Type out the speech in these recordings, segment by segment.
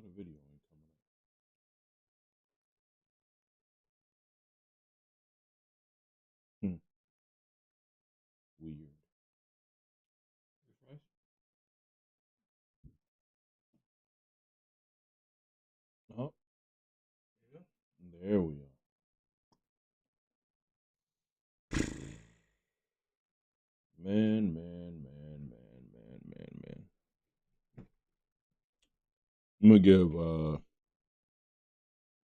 the video ain't coming up. Weird. Refresh. Oh, there we are. Man. I'm gonna give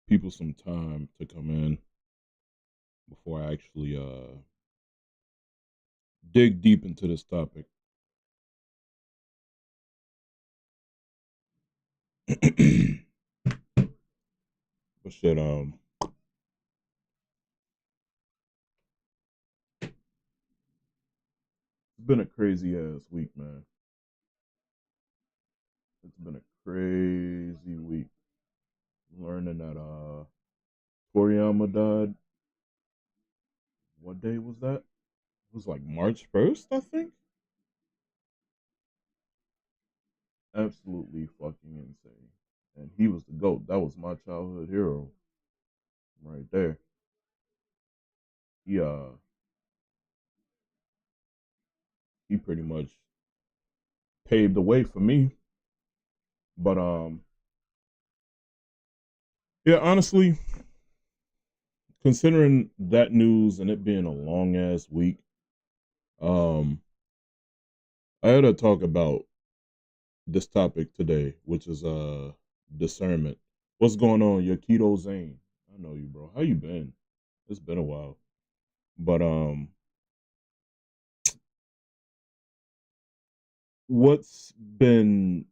people some time to come in before I actually dig deep into this topic. But shit, it's been a crazy ass week, man. It's been a crazy week. Learning that Toriyama died. What day was that? It was like March 1st, I think. Absolutely fucking insane. And he was the GOAT. That was my childhood hero right there. He he pretty much paved the way for me. But yeah, honestly, considering that news and it being a long ass week, um I had to talk about this topic today, which is discernment. What's going on, Yakido Zane? I know you, bro. How you been? It's been a while. But what's been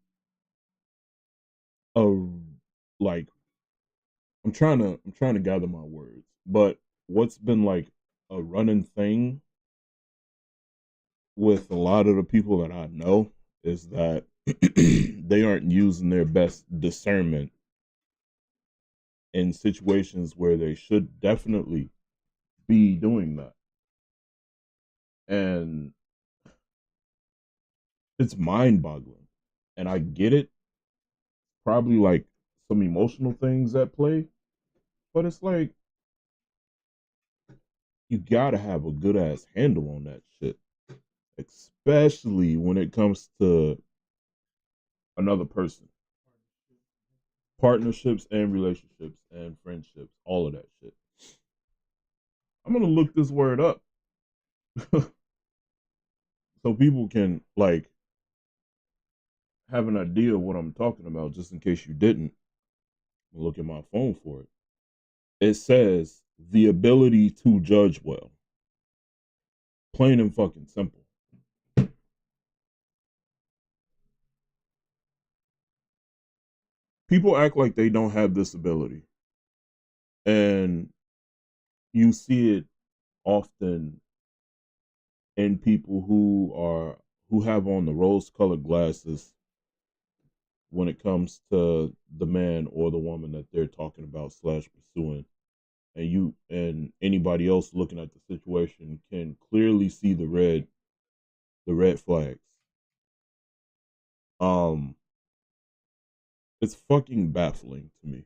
a like I'm trying to gather my words, but what's been like a running thing with a lot of the people that I know is that they aren't using their best discernment in situations where they should definitely be doing that. And it's mind boggling. And I get it, probably like some emotional things at play, but it's like you gotta have a good ass handle on that shit, especially when it comes to another person. Partnerships and relationships and friendships, all of that shit. I'm gonna look this word up so people can like have an idea of what I'm talking about, just in case you didn't look at my phone for it. It says the ability to judge well. Plain and fucking simple. People act like they don't have this ability. And you see it often in people who have on the rose colored glasses when it comes to the man or the woman that they're talking about slash pursuing, and you and anybody else looking at the situation can clearly see the red flags. um it's fucking baffling to me,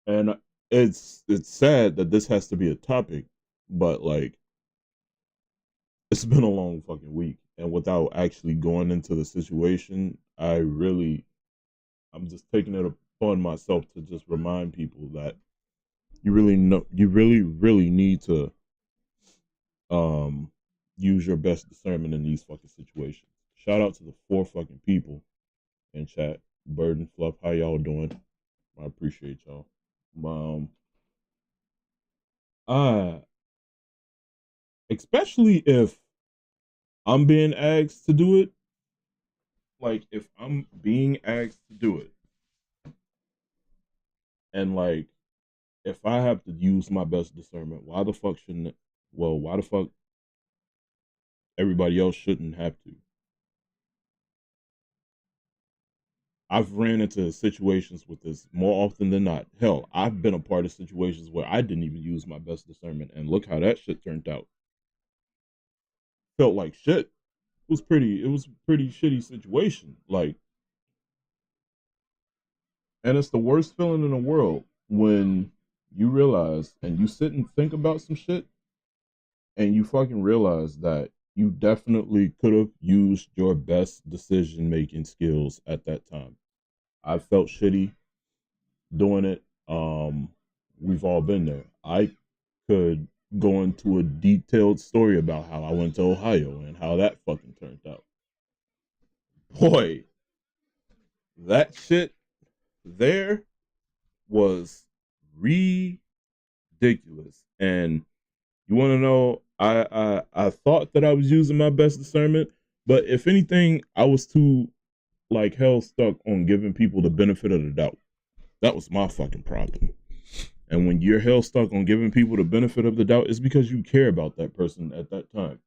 and it's sad that this has to be a topic, but like it's been a long fucking week, and without actually going into the situation, I'm just taking it upon myself to just remind people that you really need to um use your best discernment in these fucking situations. Shout out to the four fucking people in chat. Bird and Fluff, how y'all doing? I appreciate y'all. I especially if I'm being asked to do it, like if I'm being asked to do it, and like if I have to use my best discernment, why the fuck shouldn't it? Well, why the fuck everybody else shouldn't have to? I've ran into situations with this more often than not. Hell, I've been a part of situations where I didn't even use my best discernment, and look how that shit turned out. Felt like shit. It was a pretty shitty situation. Like And it's the worst feeling in the world when you realize and you sit and think about some shit and you fucking realize that you definitely could have used your best decision making skills at that time. I felt shitty doing it. We've all been there. I could go into a detailed story about how I went to Ohio and how that fucking turned out. Boy, that shit there was ridiculous. And you want to know, I thought that I was using my best discernment, but if anything, I was too like hell stuck on giving people the benefit of the doubt. That was my fucking problem. And when you're hell stuck on giving people the benefit of the doubt, it's because you care about that person at that time.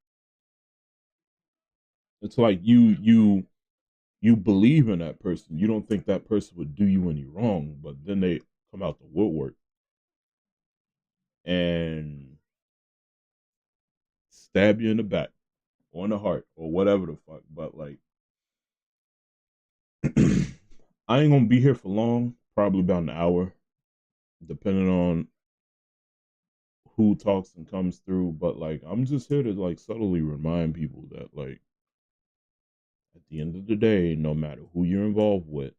It's like you believe in that person. You don't think that person would do you any wrong, but then they come out the woodwork and stab you in the back or in the heart or whatever the fuck. But like, I ain't gonna be here for long. Probably about an hour, depending on who talks and comes through. But like, I'm just here to like subtly remind people that like, at the end of the day, no matter who you're involved with,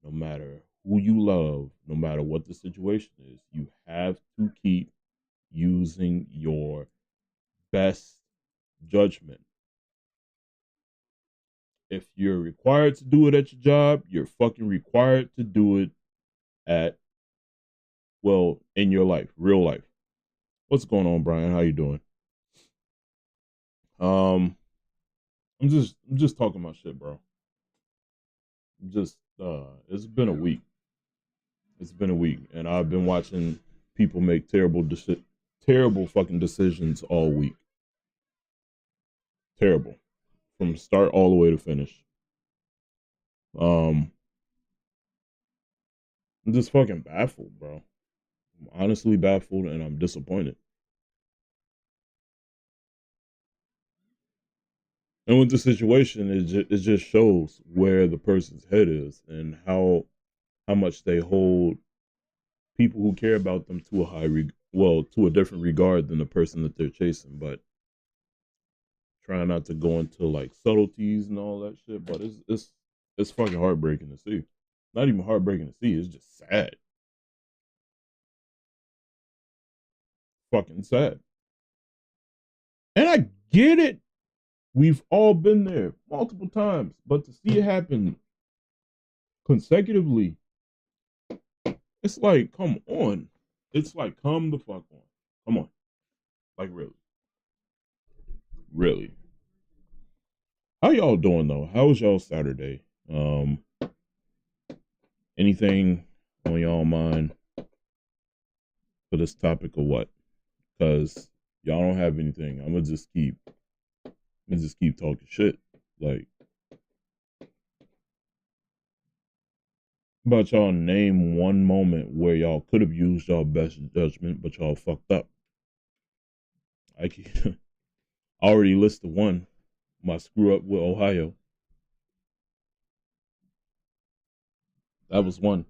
no matter who you love, no matter what the situation is, you have to keep using your best judgment. If you're required to do it at your job, you're fucking required to do it at, well, in your life, real life. What's going on, Brian? How you doing? Um, I'm just talking my shit, bro. Just it's been a week. It's been a week, and I've been watching people make terrible fucking decisions all week. Terrible, from start all the way to finish. Um, I'm just fucking baffled, bro. I'm honestly baffled, and I'm disappointed. And with the situation, it just shows where the person's head is and how much they hold people who care about them to a well, to a different regard than the person that they're chasing. But trying not to go into like subtleties and all that shit. But it's fucking heartbreaking to see. Not even heartbreaking to see. It's just sad. Fucking sad. And I get it. We've all been there multiple times, but to see it happen consecutively, it's like, come on. It's like, come the fuck on. Come on. Like, really. Really. How y'all doing, though? How was y'all Saturday? Anything on y'all mind for this topic or what? Because y'all don't have anything. I'm gonna just keep talking shit. Like, about y'all name one moment where y'all could have used y'all best judgment, but y'all fucked up. I can already listed one. My screw up with Ohio. That was one.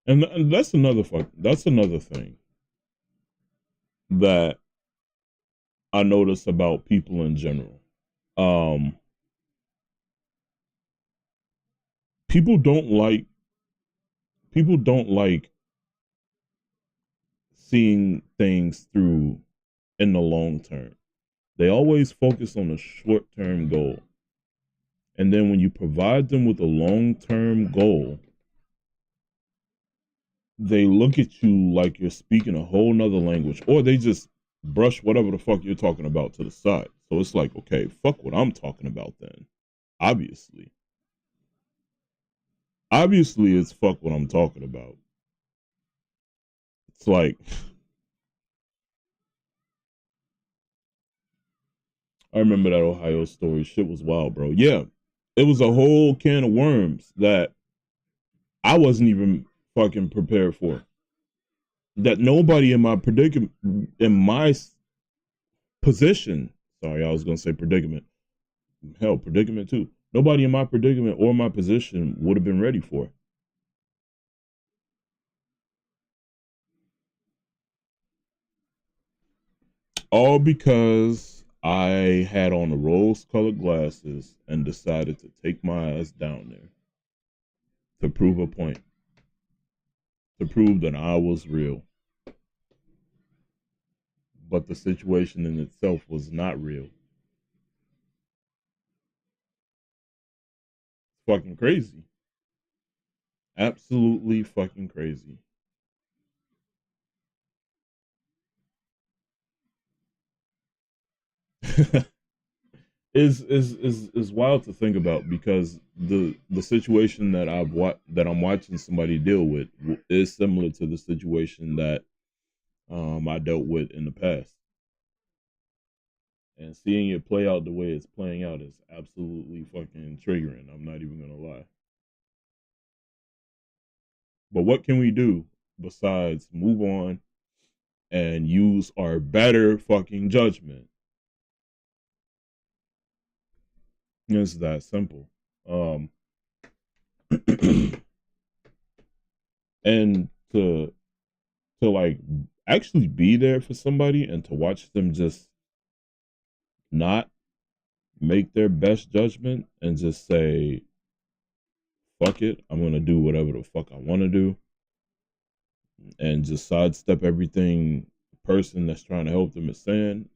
And that's another thing that I notice about people in general. Um, people don't like people don't like seeing things through in the long term. They always focus on a short term goal. And then when you provide them with a long term goal, they look at you like you're speaking a whole nother language, or they just brush whatever the fuck you're talking about to the side. So it's like, okay, fuck what I'm talking about then. Obviously. Obviously, it's fuck what I'm talking about. It's like, I remember that Ohio story. Shit was wild, bro. Yeah, it was a whole can of worms that I wasn't even fucking prepared for. That nobody in my predicament, in my position. Sorry, I was gonna say predicament. Hell, predicament too. Nobody in my predicament or my position would have been ready for it. All because I had on the rose-colored glasses and decided to take my ass down there to prove a point, to prove that I was real. But the situation in itself was not real. Fucking crazy. Absolutely fucking crazy. is wild to think about because the situation that that I'm watching somebody deal with is similar to the situation that I dealt with in the past, and seeing it play out the way it's playing out is absolutely fucking triggering. I'm not even gonna lie. But what can we do besides move on and use our better fucking judgment? It's that simple. Um, and to like actually be there for somebody and to watch them just not make their best judgment and just say fuck it, I'm gonna do whatever the fuck I want to do, and just sidestep everything the person that's trying to help them is saying.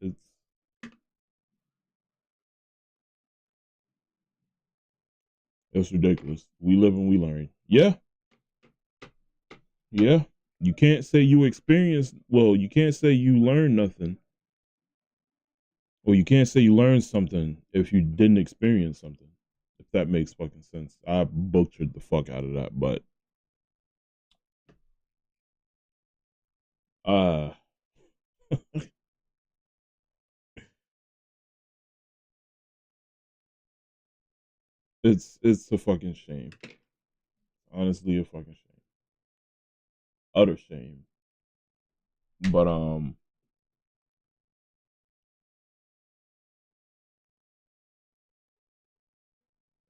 It's ridiculous. We live and we learn. Yeah, yeah. You can't say you experienced. Well, you can't say you learned nothing. Well, you can't say you learned something if you didn't experience something. If that makes fucking sense. I butchered the fuck out of that, but uh it's a fucking shame. Honestly, a fucking shame. Utter shame. But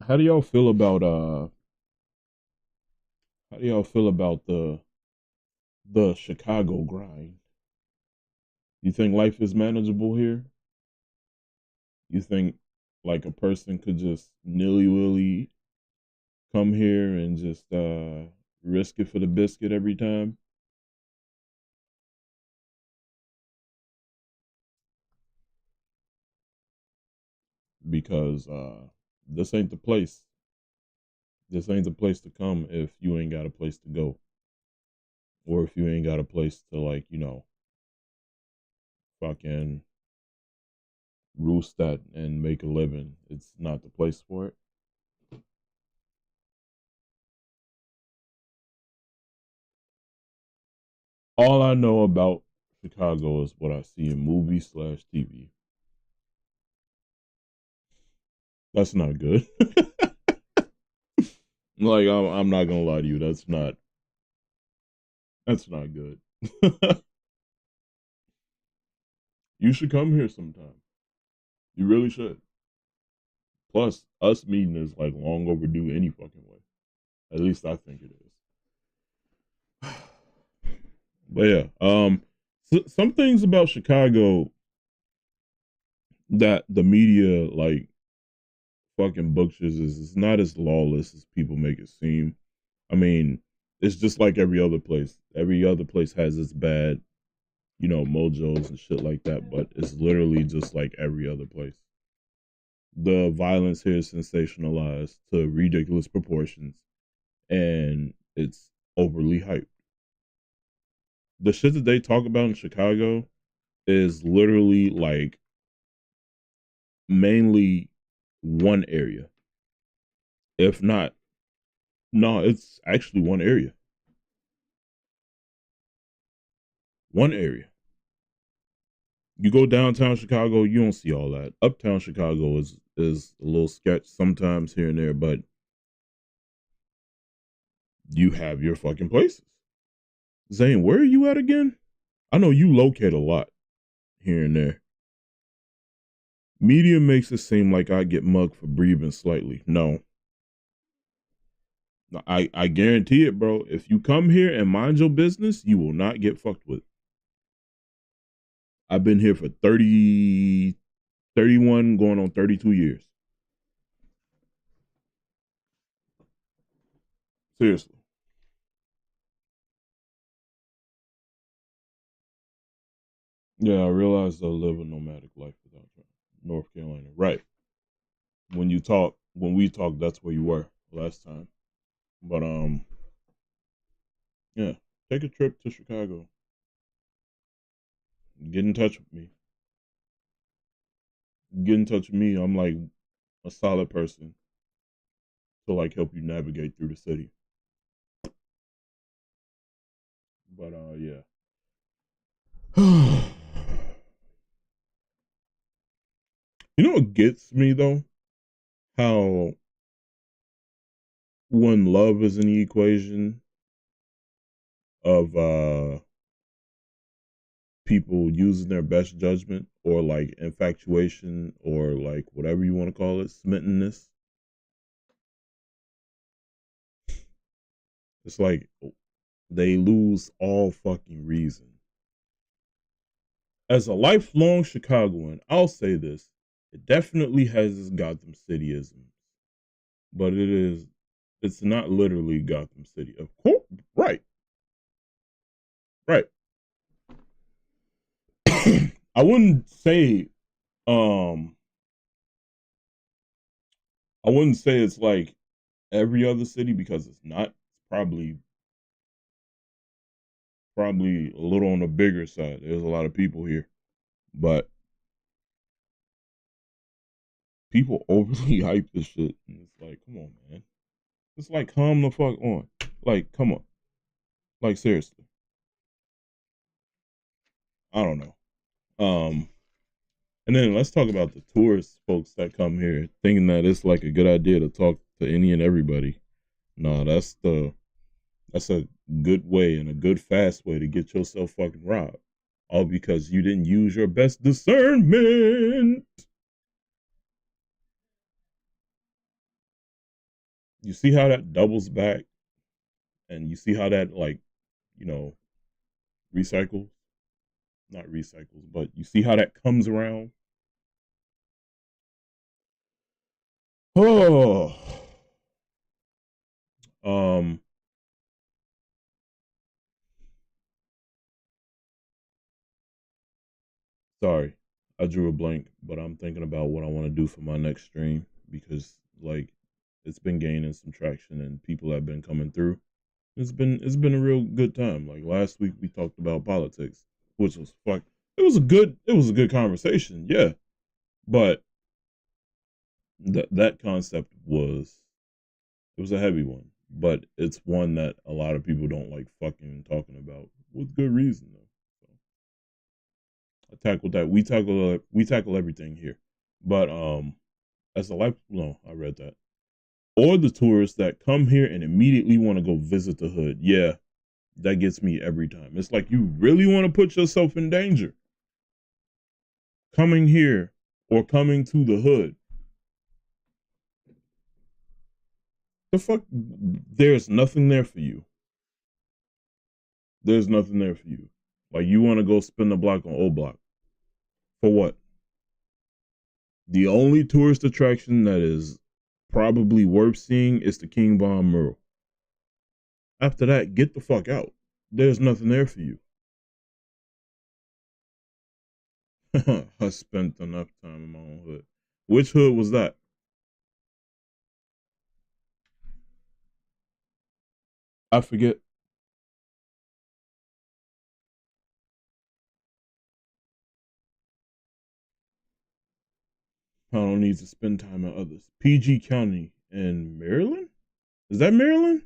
how do y'all feel about how do y'all feel about the Chicago grind? You think life is manageable here? You think like a person could just nilly willy come here and just risk it for the biscuit every time? Because this ain't the place. This ain't the place to come if you ain't got a place to go, or if you ain't got a place to like fucking roost at and make a living. It's not the place for it. All I know about Chicago is what I see in movies slash TV. That's not good. Like I'm not gonna lie to you. That's not good. You should come here sometime. You really should. Plus, us meeting is like long overdue any fucking way. At least I think it is. But yeah, some things about Chicago that the media like fucking butchers is it's not as lawless as people make it seem. I mean, it's just like every other place. Every other place has its bad, mojos and shit like that, but it's literally just like every other place. The violence here is sensationalized to ridiculous proportions and it's overly hyped. The shit that they talk about in Chicago is literally like mainly one area. If not, no, it's actually one area. One area. You go downtown Chicago, you don't see all that. Uptown Chicago is a little sketch sometimes here and there, but you have your fucking places. Zane, where are you at again? I know you locate a lot here and there. Media makes it seem like I get mugged for breathing slightly. No. I guarantee it, bro. If you come here and mind your business, you will not get fucked with. I've been here for 30, 31, going on 32 years. Seriously. Yeah, I realized I live a nomadic life without North Carolina. Right. When we talked, that's where you were last time. But yeah, take a trip to Chicago. Get in touch with me. Get in touch with me. I'm like a solid person to like help you navigate through the city. But yeah. You know what gets me though? How when love is in the equation of people using their best judgment or like infatuation or like whatever you want to call it, smittenness. It's like they lose all fucking reason. As a lifelong Chicagoan, I'll say this. It definitely has its Gotham Cityism, but it's not literally Gotham City. Of course, right, right. I wouldn't say um I wouldn't say it's like every other city because it's not. It's probably a little on the bigger side. There's a lot of people here, but people overly hype this shit, and it's like, come on, man. It's like calm the fuck on. Like, come on. Like seriously. I don't know. And then let's talk about the tourist folks that come here thinking that it's like a good idea to talk to any and everybody. No, that's a good way and a good fast way to get yourself fucking robbed. All because you didn't use your best discernment. You see how that doubles back and you see how that like, you know, recycles? Not recycles, but you see how that comes around? Oh. Um Sorry, I drew a blank, but I'm thinking about what I want to do for my next stream because like it's been gaining some traction and people have been coming through. It's been a real good time. Like last week we talked about politics, which was fuck. It was a good conversation, yeah. But that concept it was a heavy one, but it's one that a lot of people don't like fucking talking about with good reason though. So I tackled that. We tackle everything here. But as a life no, I read that. Or the tourists that come here and immediately want to go visit the hood. Yeah, that gets me every time. It's like you really want to put yourself in danger coming here or coming to the hood. The fuck there's nothing there for you. There's nothing there for you. Like you want to go spin the block on Old Block. For what? The only tourist attraction that is probably worth seeing is the King Bomb mural. After that, get the fuck out. There's nothing there for you. I spent enough time in my own hood. Which hood was that? I forget. I don't need to spend time in others. PG County in Maryland? Is that Maryland?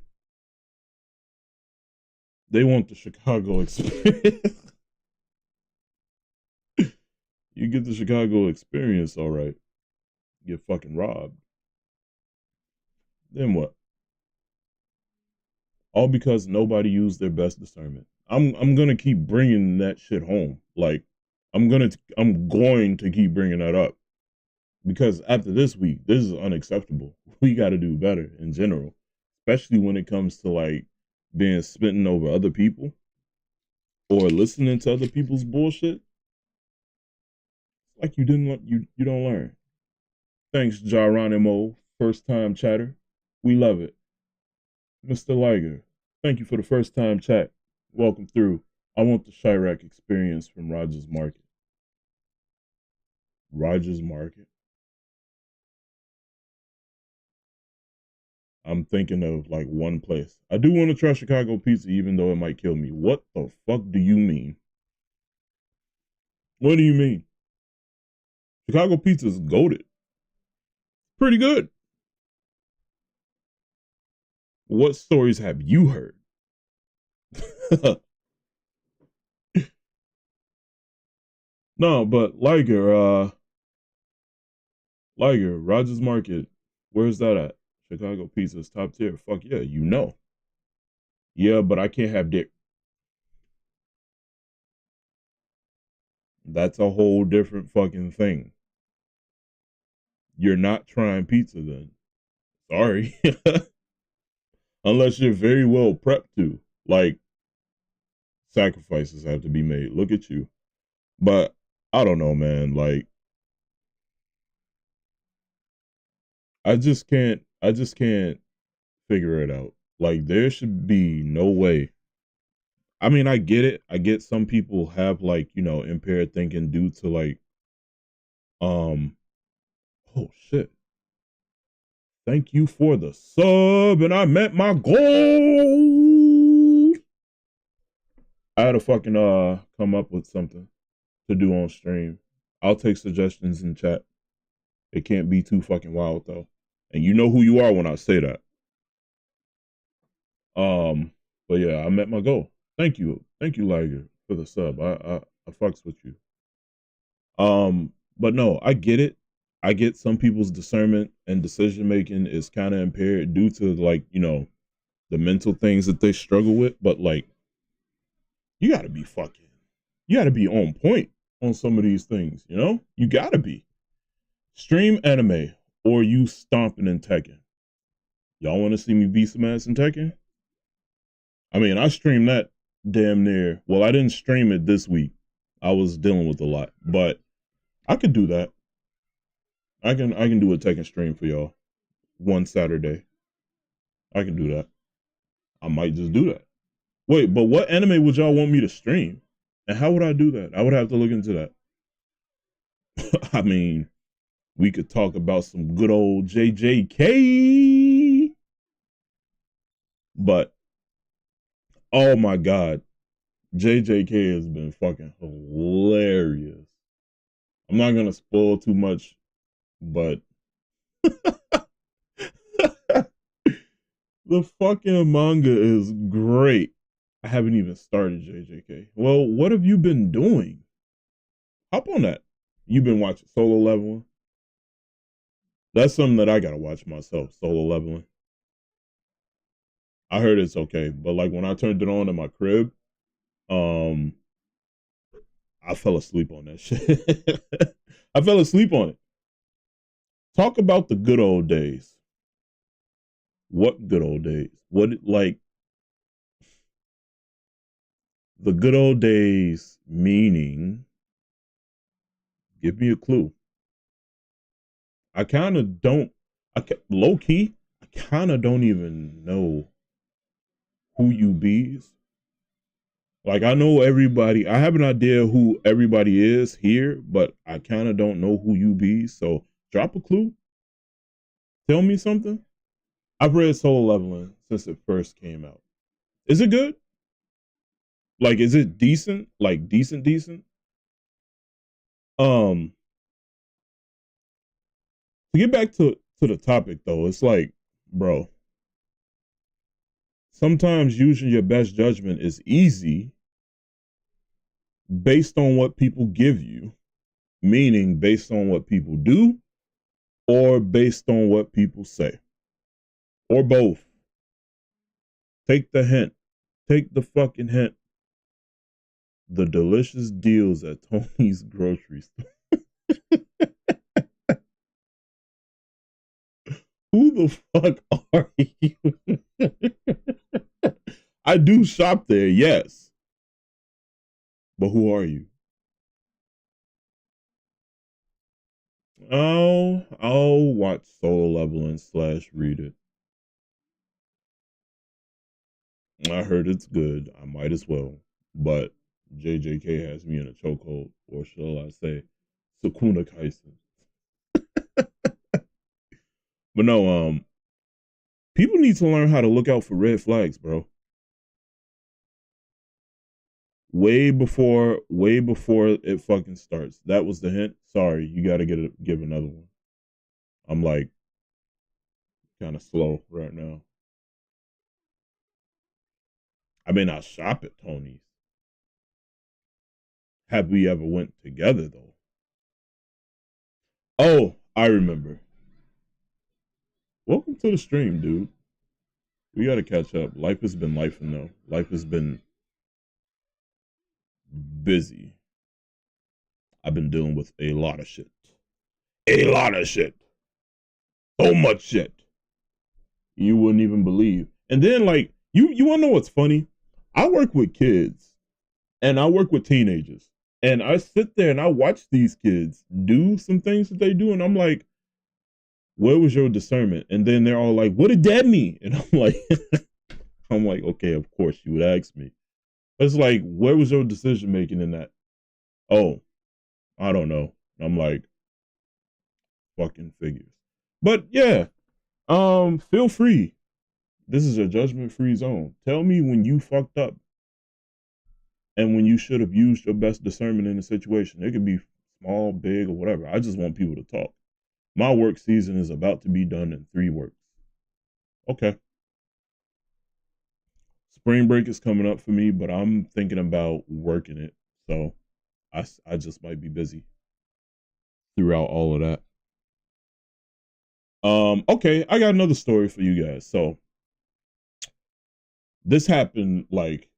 They want the Chicago experience. You get the Chicago experience, all right. You get fucking robbed. Then what? All because nobody used their best discernment. I'm gonna keep bringing that shit home. Like I'm going to keep bringing that up. because after this week, this is unacceptable. We got to do better in general, especially when it comes to like being spitting over other people or listening to other people's bullshit. Like you don't learn. Thanks, Geronimo, first time chatter. We love it. Mr. Liger, thank you for the first time chat. Welcome through. I want the Chirac experience from Rogers Market. Rogers Market. I'm thinking of like one place. I do want to try Chicago pizza, even though it might kill me. What the fuck do you mean? What do you mean? Chicago pizza is goated. Pretty good. What stories have you heard? No, but Liger, Rogers Market, where's that at? Chicago pizza's top tier. Fuck yeah, you know. Yeah, but I can't have dick. That's a whole different fucking thing. You're not trying pizza then. Sorry. Unless you're very well prepped to. Like, sacrifices have to be made. Look at you. But I don't know, man. Like, I just can't figure it out. Like, there should be no way. I mean, I get it. I get some people have like, impaired thinking due to like um oh shit. Thank you for the sub and I met my goal. I had to fucking come up with something to do on stream. I'll take suggestions in chat. It can't be too fucking wild though. And you know who you are when I say that. Um, but yeah, I met my goal. Thank you. Thank you, Liger, for the sub. I fucks with you. But no, I get it. I get some people's discernment and decision making is kind of impaired due to like, the mental things that they struggle with, but like you gotta be fucking you gotta be on point on some of these things, you know? You gotta be. Stream anime or you stomping and Tekken. Y'all wanna see me beat some ass in Tekken? I mean, I streamed that damn near. Well, I didn't stream it this week. I was dealing with a lot, but I could do that. I can do a Tekken stream for y'all one Saturday. I can do that. I might just do that. Wait, but what anime would y'all want me to stream? And how would I do that? I would have to look into that. I mean, we could talk about some good old JJK. But oh my god, JJK has been fucking hilarious. I'm not gonna spoil too much, but the fucking manga is great. I haven't even started JJK. Well, what have you been doing? Hop on that. You've been watching Solo Leveling? That's something that I gotta watch myself, Solo Leveling. I heard it's okay, but like when I turned it on in my crib, um, I fell asleep on that shit. I fell asleep on it. Talk about the good old days. What good old days? What like the good old days meaning? Give me a clue. I kind of don't. Low key. I kind of don't even know who you bees. Like I know everybody. I have an idea who everybody is here, but I kind of don't know who you be. So drop a clue. Tell me something. I've read Soul Leveling since it first came out. Is it good? Like, is it decent? Like decent, decent? Um, to get back to the topic though, it's like, bro, sometimes using your best judgment is easy based on what people give you, meaning based on what people do or based on what people say, or both. Take the hint. Take the fucking hint. The delicious deals at Tony's grocery store. Who the fuck are you? I do shop there, yes. But who are you? Oh, I'll watch Solo Leveling / read it. I heard it's good. I might as well. But JJK has me in a chokehold, or shall I say, Sakuna Kaisen. But no, people need to learn how to look out for red flags, bro. Way before it fucking starts. That was the hint. Sorry, you got to give another one. I'm like kind of slow right now. I may not shop at Tony's. Have we ever went together though? Oh, I remember. Welcome to the stream, dude. We got to catch up. Life has been life, and though. Life has been busy. I've been dealing with a lot of shit. A lot of shit. So much shit. You wouldn't even believe. And then like you wanna know what's funny? I work with kids and I work with teenagers. And I sit there and I watch these kids do some things that they do, and I'm like, where was your discernment? And then they're all like, what did that mean? And I'm like, okay, of course you would ask me. It's like, where was your decision making in that? Oh, I don't know. I'm like, fucking figures. But yeah, feel free. This is a judgment-free zone. Tell me when you fucked up and when you should have used your best discernment in the situation. It could be small, big, or whatever. I just want people to talk. My work season is about to be done in 3 works. Okay. Spring break is coming up for me, but I'm thinking about working it. So I just might be busy throughout all of that. Okay, I got another story for you guys. So this happened like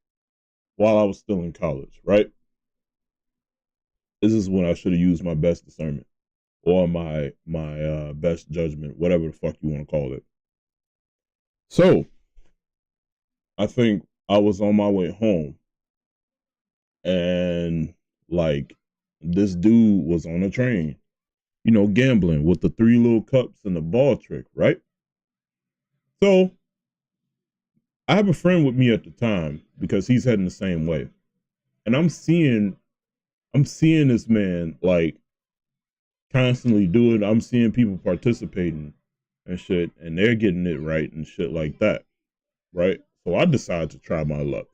while I was still in college, right? This is when I should have used my best discernment or my best judgment, whatever the fuck you want to call it. So I think I was on my way home, and like this dude was on a train, you know, gambling with the 3 little cups and the ball trick, right? So I have a friend with me at the time because he's heading the same way. And I'm seeing this man like constantly do it. I'm seeing people participating and shit, and they're getting it right and shit like that. Right? So I decided to try my luck.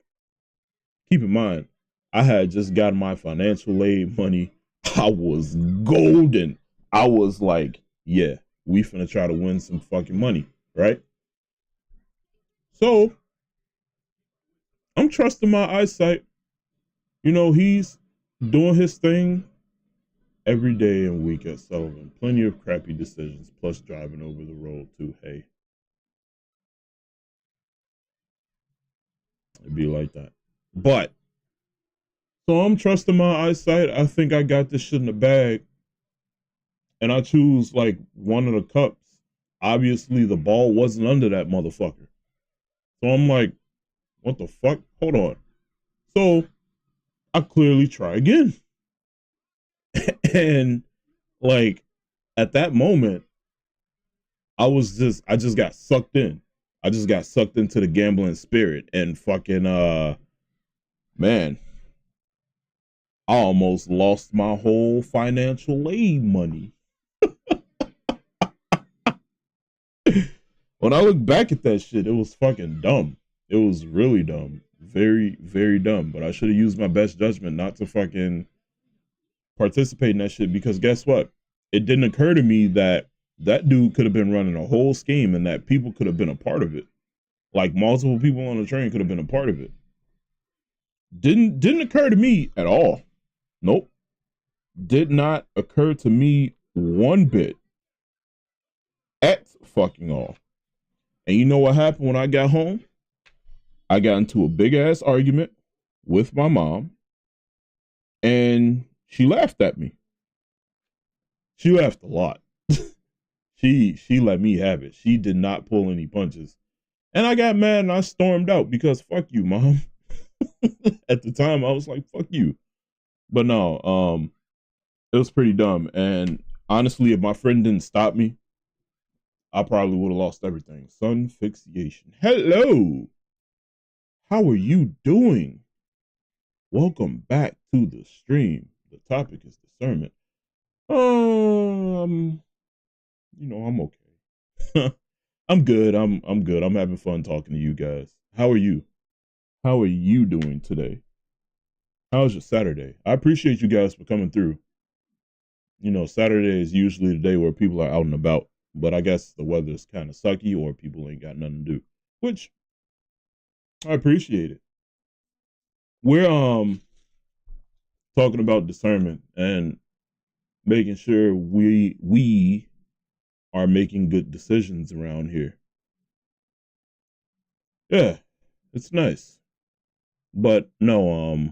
Keep in mind, I had just got my financial aid money. I was golden. I was like, yeah, we finna try to win some fucking money, right? So I'm trusting my eyesight. You know, he's doing his thing every day and week at Sullivan. Plenty of crappy decisions, plus driving over the road too. Hey, it'd be like that. But so I'm trusting my eyesight. I think I got this shit in the bag. And I choose like one of the cups. Obviously, the ball wasn't under that motherfucker. So I'm like, what the fuck? Hold on. So I clearly try again. And like at that moment, I just got sucked in. I just got sucked into the gambling spirit and fucking man, I almost lost my whole financial aid money. When I look back at that shit, it was fucking dumb. It was really dumb. Very, very dumb. But I should have used my best judgment not to fucking participate in that shit, because guess what? It didn't occur to me that that dude could have been running a whole scheme and that people could have been a part of it. Like multiple people on the train could have been a part of it. Didn't occur to me at all. Nope. Did not occur to me one bit at fucking all. And you know what happened when I got home? I got into a big ass argument with my mom, and she laughed at me. She laughed a lot. She let me have it. She did not pull any punches. And I got mad and I stormed out because fuck you, mom. At the time I was like, fuck you. But no, it was pretty dumb. And honestly, if my friend didn't stop me, I probably would have lost everything. Sun fixation. Hello. How are you doing? Welcome back to the stream. The topic is discernment. I'm okay. I'm good. I'm good. I'm having fun talking to you guys. How are you? How are you doing today? How's your Saturday? I appreciate you guys for coming through. Saturday is usually the day where people are out and about, but I guess the weather's kind of sucky or people ain't got nothing to do, which I appreciate it. We're talking about discernment and making sure we are making good decisions around here. Yeah, it's nice. But no,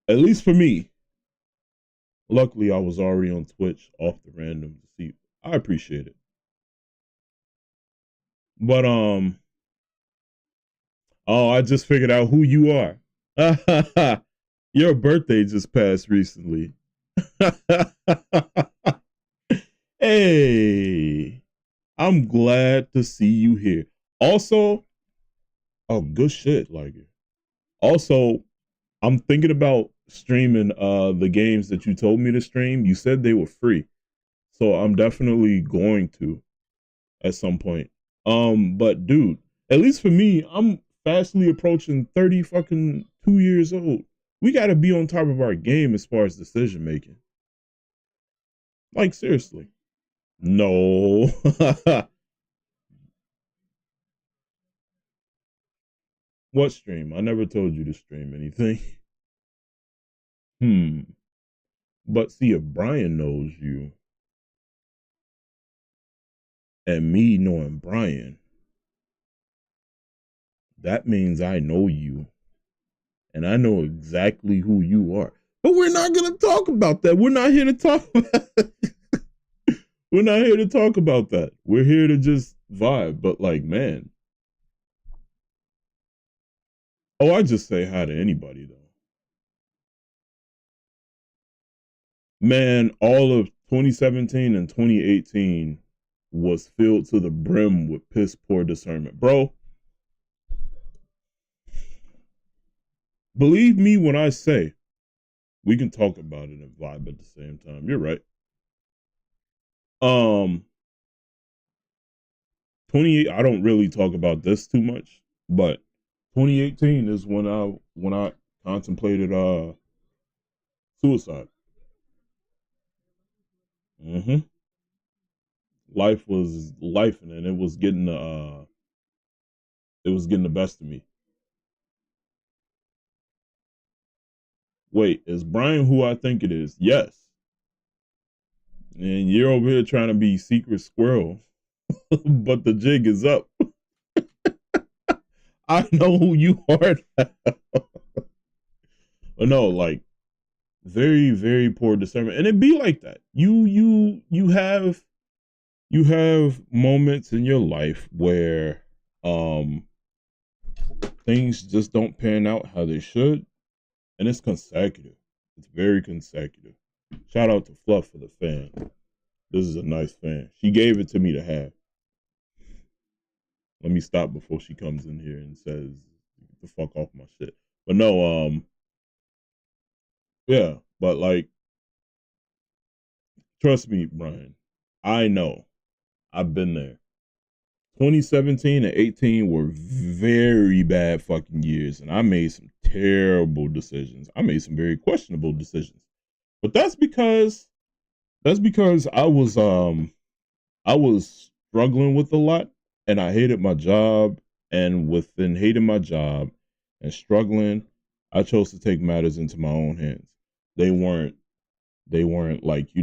at least for me, luckily I was already on Twitch off the random to see. I appreciate it. But oh, I just figured out who you are. Your birthday just passed recently. Hey, I'm glad to see you here. Also, oh, good shit, like it. Also, I'm thinking about streaming the games that you told me to stream. You said they were free. So I'm definitely going to at some point. But dude, at least for me, I'm fastly approaching 30 fucking 2 years old. We gotta be on top of our game as far as decision making. Like seriously. No. What stream? I never told you to stream anything. But see, if Brian knows you, and me knowing Brian, that means I know you. And I know exactly who you are. But we're not going to talk about that. We're not here to talk about We're not here to talk about that. We're here to just vibe. But like, man. Oh, I just say hi to anybody, though. Man, all of 2017 and 2018 was filled to the brim with piss poor discernment. Bro, believe me when I say we can talk about it and vibe at the same time. You're right. 28, I don't really talk about this too much, but 2018 is when I contemplated suicide. Life was life, and it was getting the best of me. Wait, is Brian who I think it is? Yes. And you're over here trying to be secret squirrel, but the jig is up. I know who you are. No, like very, very poor discernment, and it be like that. You have moments in your life where things just don't pan out how they should, and it's consecutive. It's very consecutive. Shout out to Fluff for the fan. This is a nice fan. She gave it to me to have. Let me stop before she comes in here and says, "Get the fuck off my shit." But no, yeah, but like, trust me, Brian. I know. I've been there. 2017 and 18 were very bad fucking years, and I made some terrible decisions. I made some very questionable decisions. But that's because I was struggling with a lot, and I hated my job, and within hating my job and struggling, I chose to take matters into my own hands. They weren't like,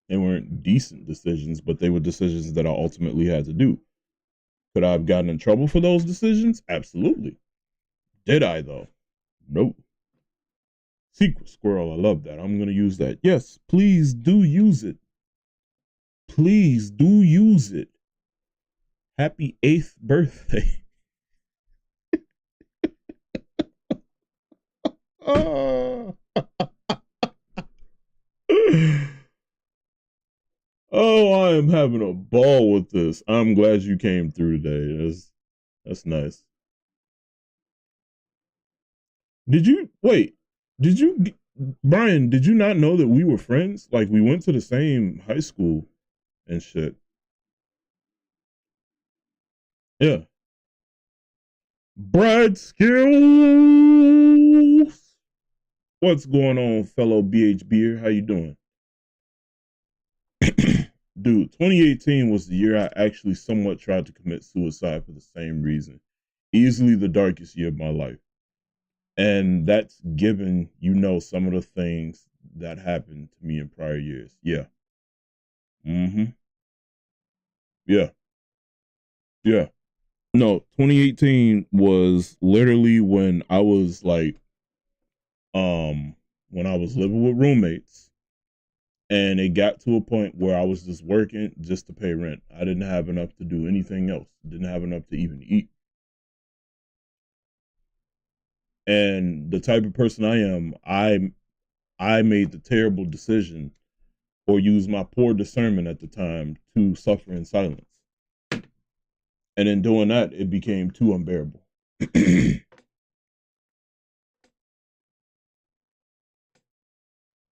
they weren't decent decisions, but they were decisions that I ultimately had to do. Could I have gotten in trouble for those decisions? Absolutely. Did I, though? Nope. Secret squirrel. I love that. I'm gonna use that. Yes, please do use it. Please do use it. Happy 8th birthday. Oh. Oh, I am having a ball with this. I'm glad you came through today. That's nice. Did you wait? Did you, Brian? Did you not know that we were friends? Like we went to the same high school and shit. Yeah. Brad Skills. What's going on, fellow BHBer? How you doing? Dude, 2018 was the year I actually somewhat tried to commit suicide for the same reason. Easily the darkest year of my life. And that's given, some of the things that happened to me in prior years. Yeah. Mm-hmm. Yeah. Yeah. No, 2018 was literally when I was like, when I was living with roommates, and it got to a point where I was just working just to pay rent. I didn't have enough to do anything else. Didn't have enough to even eat. And the type of person I am, I made the terrible decision or used my poor discernment at the time to suffer in silence. And in doing that, it became too unbearable.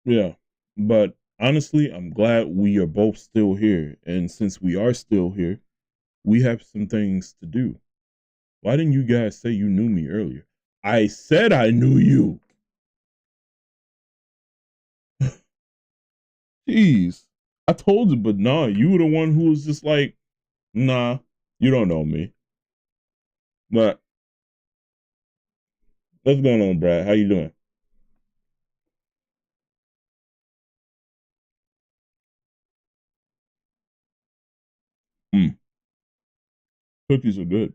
Yeah. But honestly, I'm glad we are both still here. And since we are still here, we have some things to do. Why didn't you guys say you knew me earlier? I said I knew you. Jeez. I told you, but nah, you were the one who was just like, nah, you don't know me. But what's going on, Brad? How you doing? Mm, cookies are good.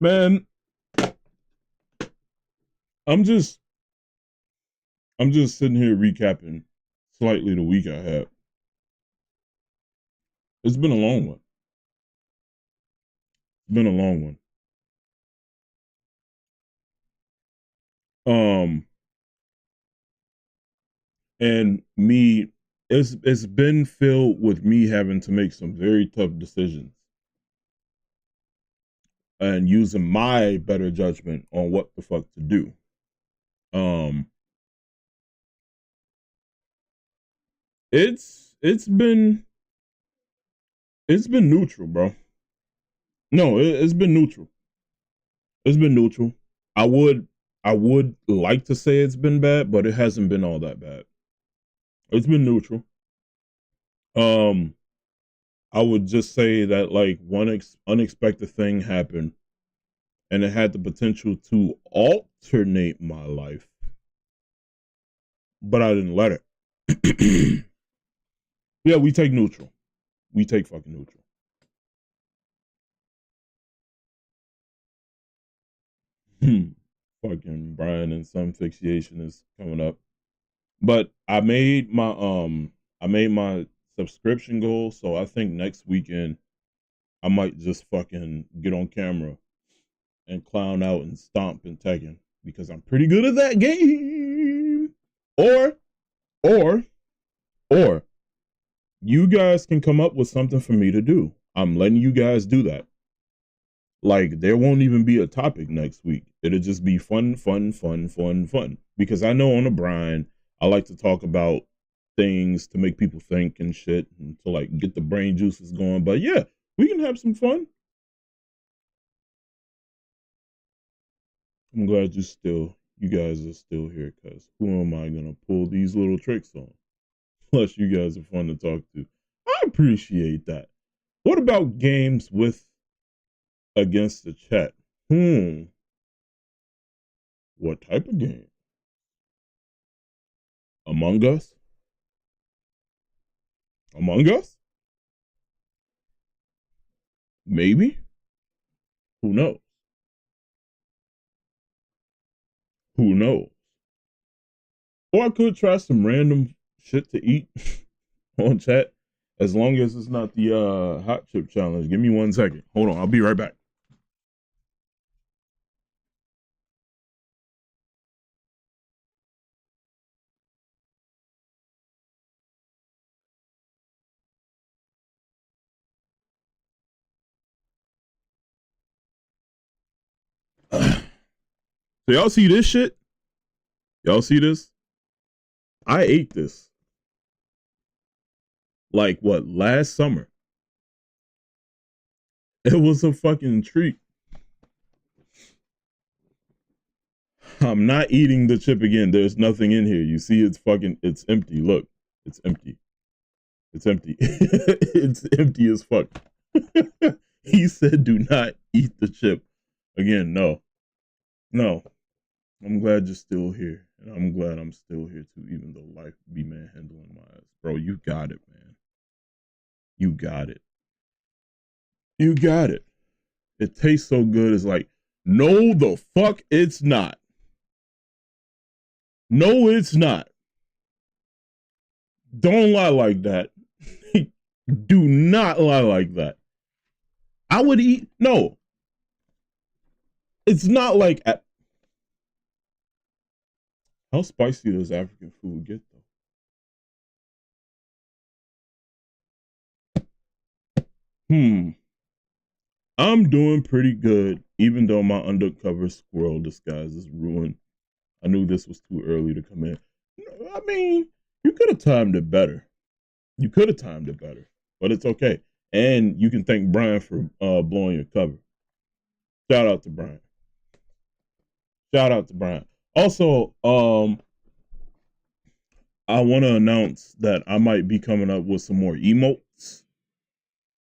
Man, I'm just I'm just sitting here recapping slightly the week I had. It's been a long one. It's been a long one. Um, and me, it's been filled with me having to make some very tough decisions and using my better judgment on what the fuck to do. Um, it's been neutral, bro. No, it's been neutral. It's been neutral. I would I would like to say it's been bad, but it hasn't been all that bad. It's been neutral. Um, I would just say that like one unexpected thing happened, and it had the potential to alternate my life, but I didn't let it. Yeah, we take neutral. We take fucking neutral. Fucking Brian and some fixation is coming up. But I made my subscription goal, so I think next weekend I might just fucking get on camera and clown out and stomp in Tekken because I'm pretty good at that game. Or or or you guys can come up with something for me to do. I'm letting you guys do that. Like there won't even be a topic next week. It'll just be fun, fun, fun, fun, fun. Because I know on the brine, I like to talk about things to make people think and shit and to like get the brain juices going. But yeah, we can have some fun. I'm glad you guys are still here because who am I gonna pull these little tricks on? Plus, you guys are fun to talk to. I appreciate that. What about games with against the chat? What type of game? Among Us? Among Us? Maybe. Who knows? Who knows? Or I could try some random shit to eat on chat, as long as it's not the hot chip challenge. Give me 1 second. Hold on, I'll be right back. So y'all see this shit? Y'all see this? I ate this. Like what, last summer? It was a fucking treat. I'm not eating the chip again. There's nothing in here. You see, it's empty. Look, it's empty. It's empty. It's empty as fuck. He said, do not eat the chip again. No. I'm glad you're still here. And I'm glad I'm still here too, even though life be manhandling my ass. Bro, you got it, man. You got it. You got it. It tastes so good. It's like, no, the fuck it's not. No, it's not. Don't lie like that. Do not lie like that. I would eat. No. It's not like. How spicy does African food get, though? I'm doing pretty good, even though my undercover squirrel disguise is ruined. I knew this was too early to come in. I mean, you could have timed it better. But it's okay. And you can thank Brian for blowing your cover. Shout out to Brian. Also, I want to announce that I might be coming up with some more emotes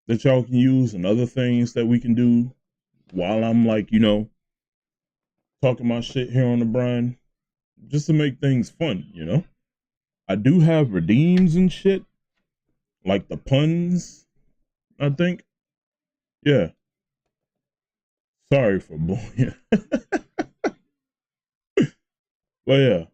that y'all can use and other things that we can do while I'm like, talking my shit here on the Brine, just to make things fun. I do have redeems and shit, like the puns, I think. Yeah. Sorry for blowing you. But yeah,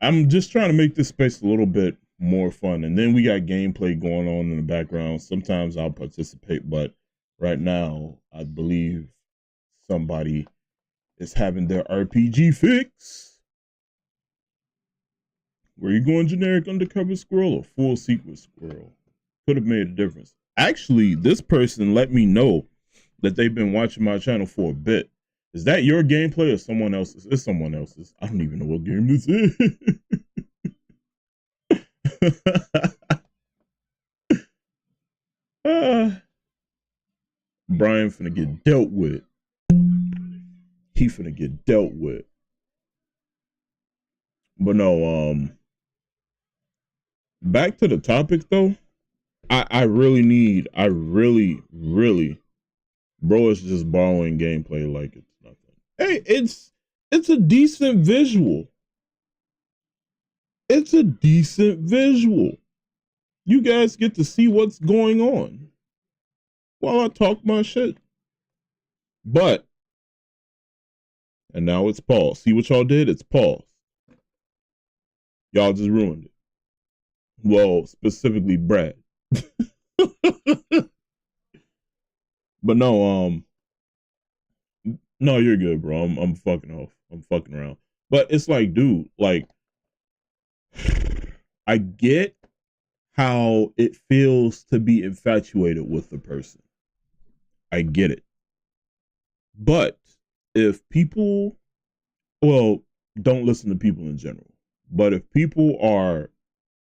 I'm just trying to make this space a little bit more fun. And then we got gameplay going on in the background. Sometimes I'll participate, but right now I believe somebody is having their RPG fix. Were you going generic undercover squirrel or full secret squirrel? Could have made a difference. Actually, this person let me know that they've been watching my channel for a bit. Is that your gameplay or someone else's? It's someone else's. I don't even know what game this is. Brian finna get dealt with. He finna get dealt with. But no, back to the topic though. I really, bro is just borrowing gameplay like it's nothing. Hey, it's a decent visual. It's a decent visual. You guys get to see what's going on while I talk my shit. But, and now it's paused. See what y'all did? It's paused. Y'all just ruined it. Well, specifically Brad. But no, no, you're good, bro. I'm fucking off. I'm fucking around. But it's like, dude, like, I get how it feels to be infatuated with the person. I get it. But if people, well, don't listen to people in general, but if people are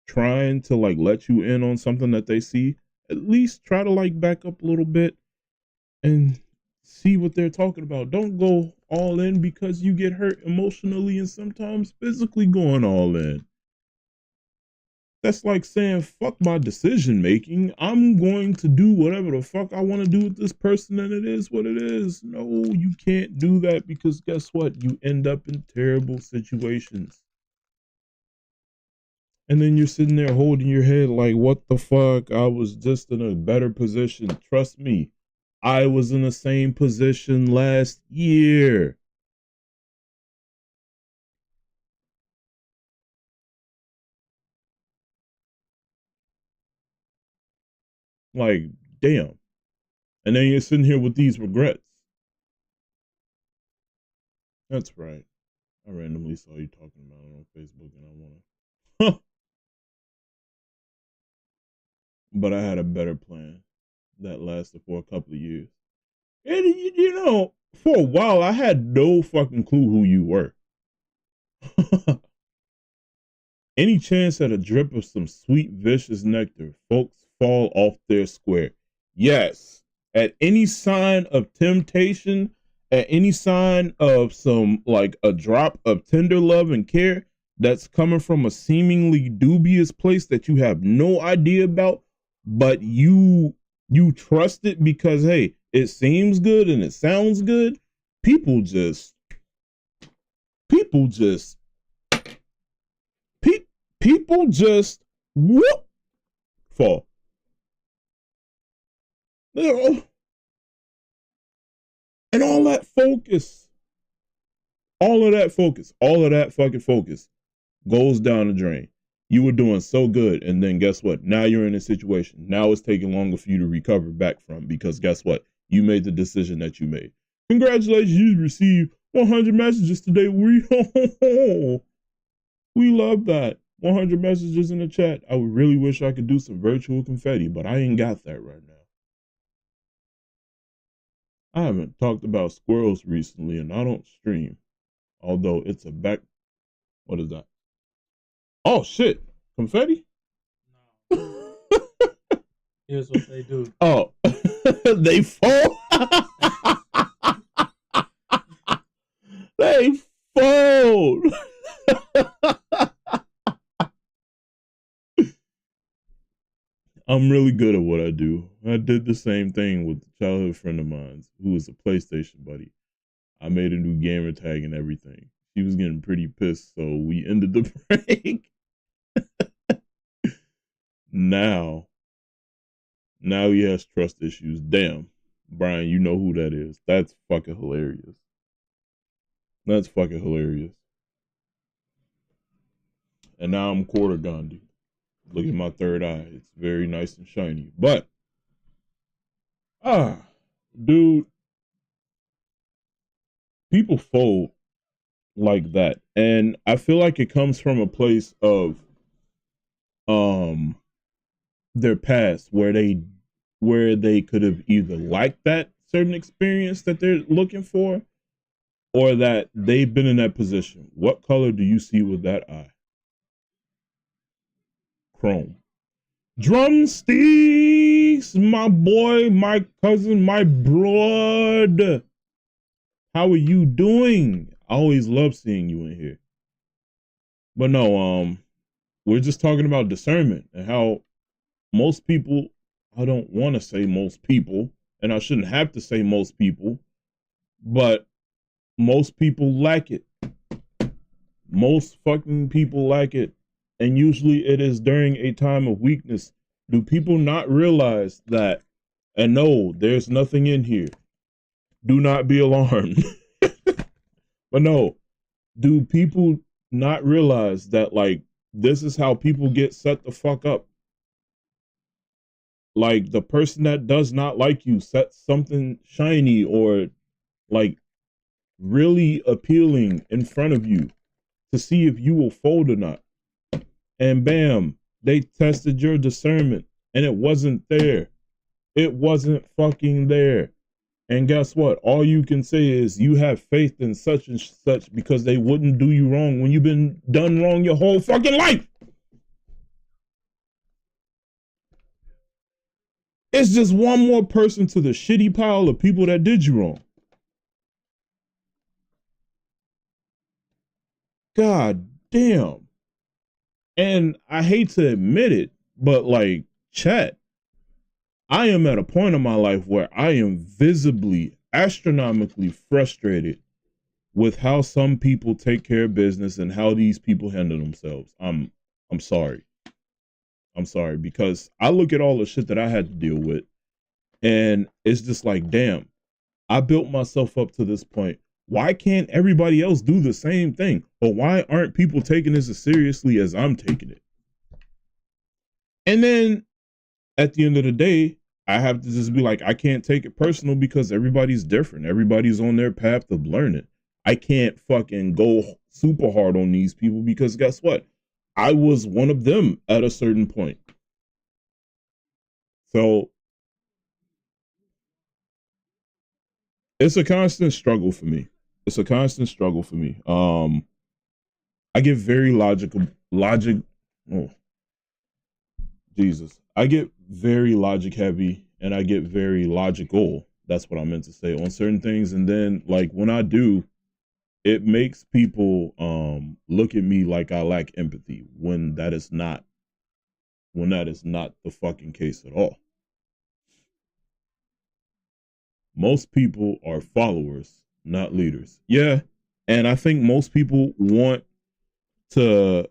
trying to like let you in on something that they see, at least try to like back up a little bit and see what they're talking about. Don't go all in because you get hurt emotionally and sometimes physically going all in. That's like saying, fuck my decision making. I'm going to do whatever the fuck I want to do with this person and it is what it is. No, you can't do that because guess what? You end up in terrible situations. And then you're sitting there holding your head like, what the fuck? I was just in a better position. Trust me, I was in the same position last year. Like, damn. And then you're sitting here with these regrets. That's right. I randomly saw you talking about it on Facebook and I want to. But I had a better plan that lasted for a couple of years. And, you know, for a while, I had no fucking clue who you were. Any chance at a drip of some sweet, vicious nectar, folks fall off their square. Yes. At any sign of temptation, at any sign of some, like, a drop of tender love and care that's coming from a seemingly dubious place that you have no idea about, but you trust it because, hey, it seems good and it sounds good, people just whoop fall. And all that focus, all of that fucking focus goes down the drain. You were doing so good, and then guess what? Now you're in a situation. Now it's taking longer for you to recover back from, because guess what? You made the decision that you made. Congratulations, you received 100 messages today. We love that. 100 messages in the chat. I would really wish I could do some virtual confetti, but I ain't got that right now. I haven't talked about squirrels recently, and I don't stream. Although it's a back... What is that? Oh, shit. Confetti? No. Here's what they do. Oh. They fall? They fold. I'm really good at what I do. I did the same thing with a childhood friend of mine who was a PlayStation buddy. I made a new gamer tag and everything. She was getting pretty pissed, so we ended the break. Now he has trust issues. Damn. Brian, you know who that is. That's fucking hilarious. That's fucking hilarious. And now I'm quarter Gandhi. Look at my third eye. It's very nice and shiny. But, dude, people fold like that. And I feel like it comes from a place of their past where they could have either liked that certain experience that they're looking for, or that they've been in that position. What color do you see with that eye? Chrome. Drumsticks, my boy, my cousin, my broad. How are you doing? I always love seeing you in here. But no, we're just talking about discernment and how most people, I don't want to say most people, and I shouldn't have to say most people, but most people lack it. Most fucking people lack it. And usually it is during a time of weakness. Do people not realize that? And no, there's nothing in here. Do not be alarmed. But no, do people not realize that, like, this is how people get set the fuck up? Like, the person that does not like you sets something shiny or, like, really appealing in front of you to see if you will fold or not. And bam, they tested your discernment and it wasn't there. It wasn't fucking there. And guess what? All you can say is you have faith in such and such because they wouldn't do you wrong when you've been done wrong your whole fucking life. It's just one more person to the shitty pile of people that did you wrong. God damn. And I hate to admit it, but like, chat, I am at a point in my life where I am visibly, astronomically frustrated with how some people take care of business and how these people handle themselves. I'm sorry. I'm sorry, because I look at all the shit that I had to deal with and it's just like, damn, I built myself up to this point. Why can't everybody else do the same thing? Or why aren't people taking this as seriously as I'm taking it? And then at the end of the day, I have to just be like, I can't take it personal because everybody's different. Everybody's on their path of learning. I can't fucking go super hard on these people because guess what? I was one of them at a certain point. So it's a constant struggle for me. It's a constant struggle for me. I get very logic. Oh, Jesus. I get very logic heavy and I get very logical. That's what I meant to say on certain things. And then like when I do, it makes people look at me like I lack empathy when that is not the fucking case at all. Most people are followers, not leaders. Yeah. And I think most people to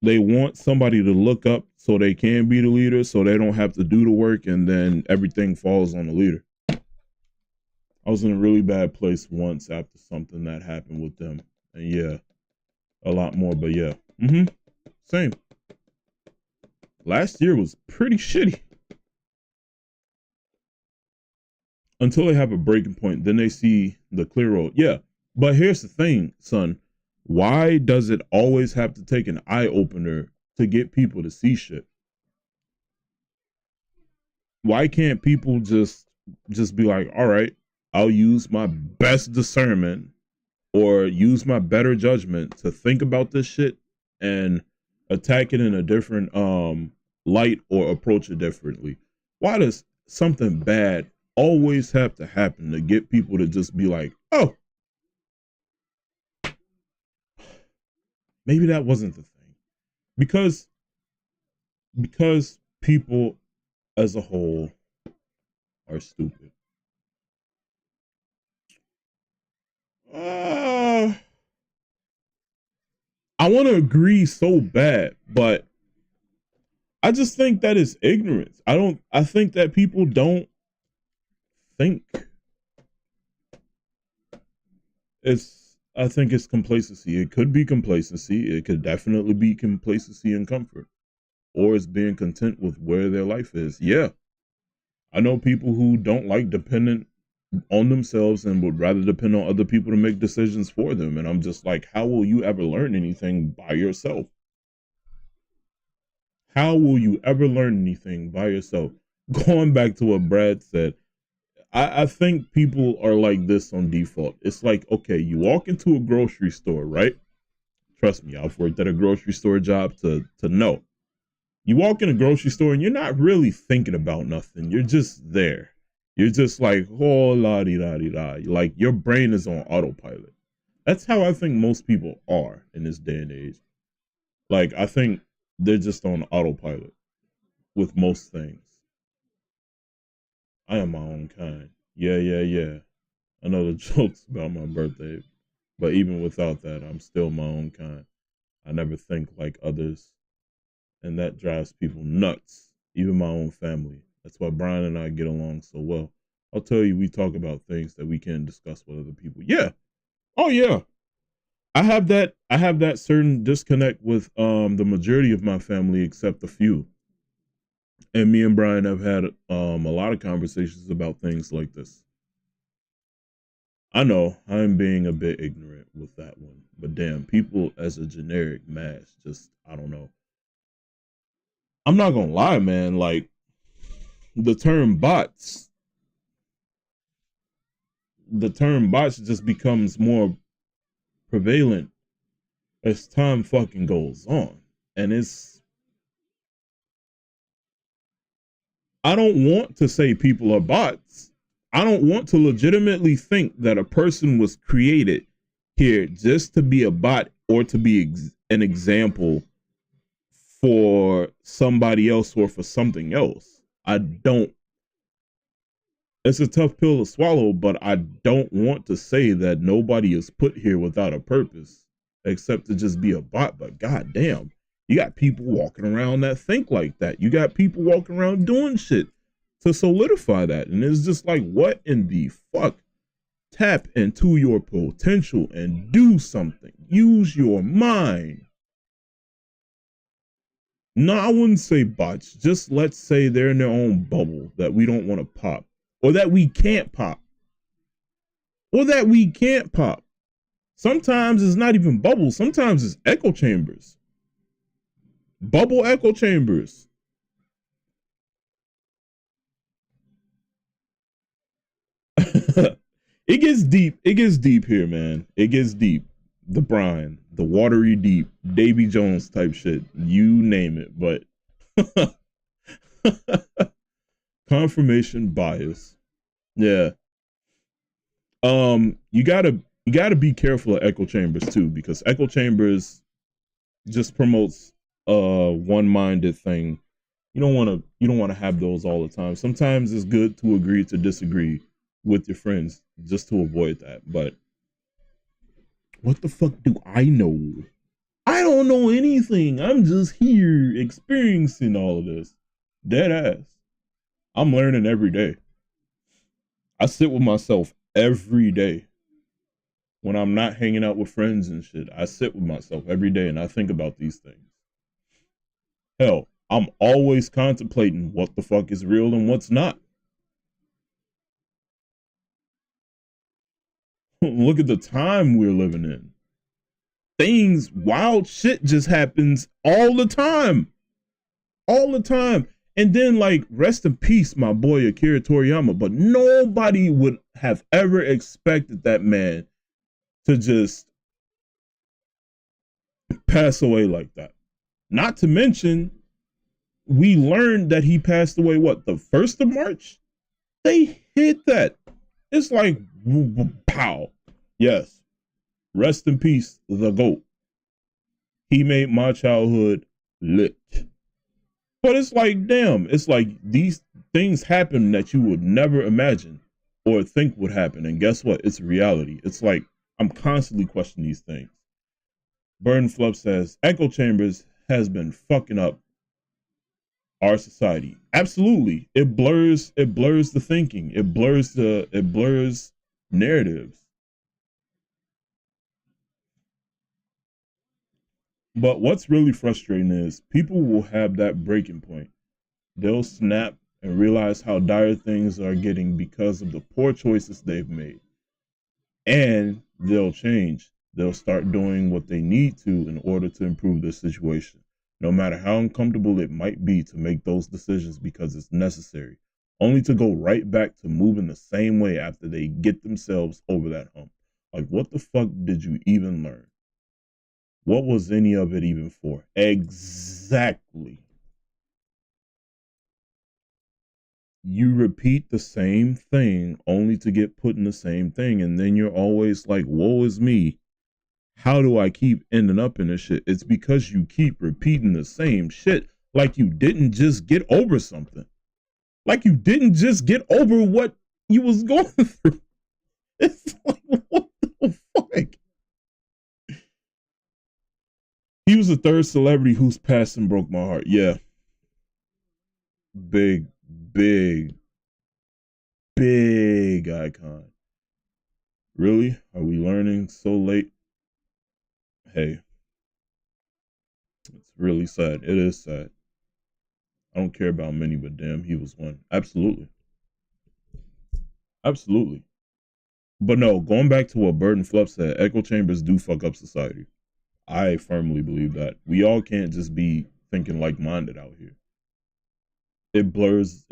they want somebody to look up so they can be the leader so they don't have to do the work and then everything falls on the leader. I was in a really bad place once after something that happened with them. And yeah, a lot more, but yeah. Same. Last year was pretty shitty. Until they have a breaking point, then they see the clear road. Yeah. But here's the thing, son. Why does it always have to take an eye opener to get people to see shit? Why can't people just be like, all right, I'll use my best discernment or use my better judgment to think about this shit and attack it in a different light or approach it differently? Why does something bad always have to happen to get people to just be like, oh, maybe that wasn't the thing? Because people as a whole are stupid. I want to agree so bad, but I just think that is ignorance. I think that people don't think. I think it's complacency. It could be complacency. It could definitely be complacency and comfort. Or it's being content with where their life is. Yeah. I know people who don't like dependent on themselves and would rather depend on other people to make decisions for them. And I'm just like, how will you ever learn anything by yourself? How will you ever learn anything by yourself? Going back to what Brad said, I think people are like this on default. It's like, okay, you walk into a grocery store, right? Trust me, I've worked at a grocery store job to know. You walk in a grocery store and you're not really thinking about nothing. You're just there. You're just like, oh, la di da di da. Like your brain is on autopilot. That's how I think most people are in this day and age. Like, I think they're just on autopilot with most things. I am my own kind. Yeah. I know the jokes about my birthday, but even without that, I'm still my own kind. I never think like others, and that drives people nuts, even my own family. That's why Brian and I get along so well. I'll tell you, we talk about things that we can't discuss with other people. Yeah. Oh yeah. I have that certain disconnect with the majority of my family except a few. And me and Brian have had a lot of conversations about things like this. I know I'm being a bit ignorant with that one, but damn, people as a generic mass, just I don't know. I'm not gonna lie, man. Like the term bots, just becomes more prevalent as time fucking goes on, and I don't want to say people are bots. I don't want to legitimately think that a person was created here just to be a bot or to be an example for somebody else or for something else. I don't. It's a tough pill to swallow, but I don't want to say that nobody is put here without a purpose except to just be a bot. But goddamn, you got people walking around that think like that. You got people walking around doing shit to solidify that. And it's just like, what in the fuck? Tap into your potential and do something. Use your mind. No, I wouldn't say bots. Just let's say they're in their own bubble that we don't want to pop, or that we can't pop, or that we can't pop. Sometimes it's not even bubbles. Sometimes it's echo chambers, bubble echo chambers. It gets deep. It gets deep here, man. It gets deep. The brine, the watery deep, Davy Jones type shit. You name it, but confirmation bias. Yeah. You gotta be careful of echo chambers too, because echo chambers just promotes a one-minded thing. You don't wanna have those all the time. Sometimes it's good to agree to disagree with your friends just to avoid that. But what the fuck do I know? I don't know anything. I'm just here experiencing all of this. Dead ass. I'm learning every day. I sit with myself every day when I'm not hanging out with friends and shit. I sit with myself every day and I think about these things. Hell, I'm always contemplating what the fuck is real and what's not. Look at the time we're living in. Wild shit just happens all the time. All the time. And then, like, rest in peace, my boy Akira Toriyama. But nobody would have ever expected that man to just pass away like that. Not to mention, we learned that he passed away, what, the 1st of March? They hit that. It's like, pow. Yes. Rest in peace, the GOAT. He made my childhood lit. But it's like, damn, it's like these things happen that you would never imagine or think would happen. And guess what? It's reality. It's like I'm constantly questioning these things. Burden Fluff says echo chambers has been fucking up our society. Absolutely. It blurs the thinking. It blurs narratives. But what's really frustrating is people will have that breaking point. They'll snap and realize how dire things are getting because of the poor choices they've made. And they'll change. They'll start doing what they need to in order to improve their situation, no matter how uncomfortable it might be to make those decisions because it's necessary, only to go right back to moving the same way after they get themselves over that hump. Like, what the fuck did you even learn? What was any of it even for? Exactly. You repeat the same thing only to get put in the same thing. And then you're always like, woe is me. How do I keep ending up in this shit? It's because you keep repeating the same shit like you didn't just get over something. Like you didn't just get over what you was going through. It's like, what the fuck? He was the third celebrity whose passing broke my heart. Yeah. Big, big, big icon. Really? Are we learning so late? Hey, it's really sad. It is sad. I don't care about many, but damn, he was one. Absolutely. Absolutely. But no, going back to what Bird and Fluff said, echo chambers do fuck up society. I firmly believe that. We all can't just be thinking like minded out here. It blurs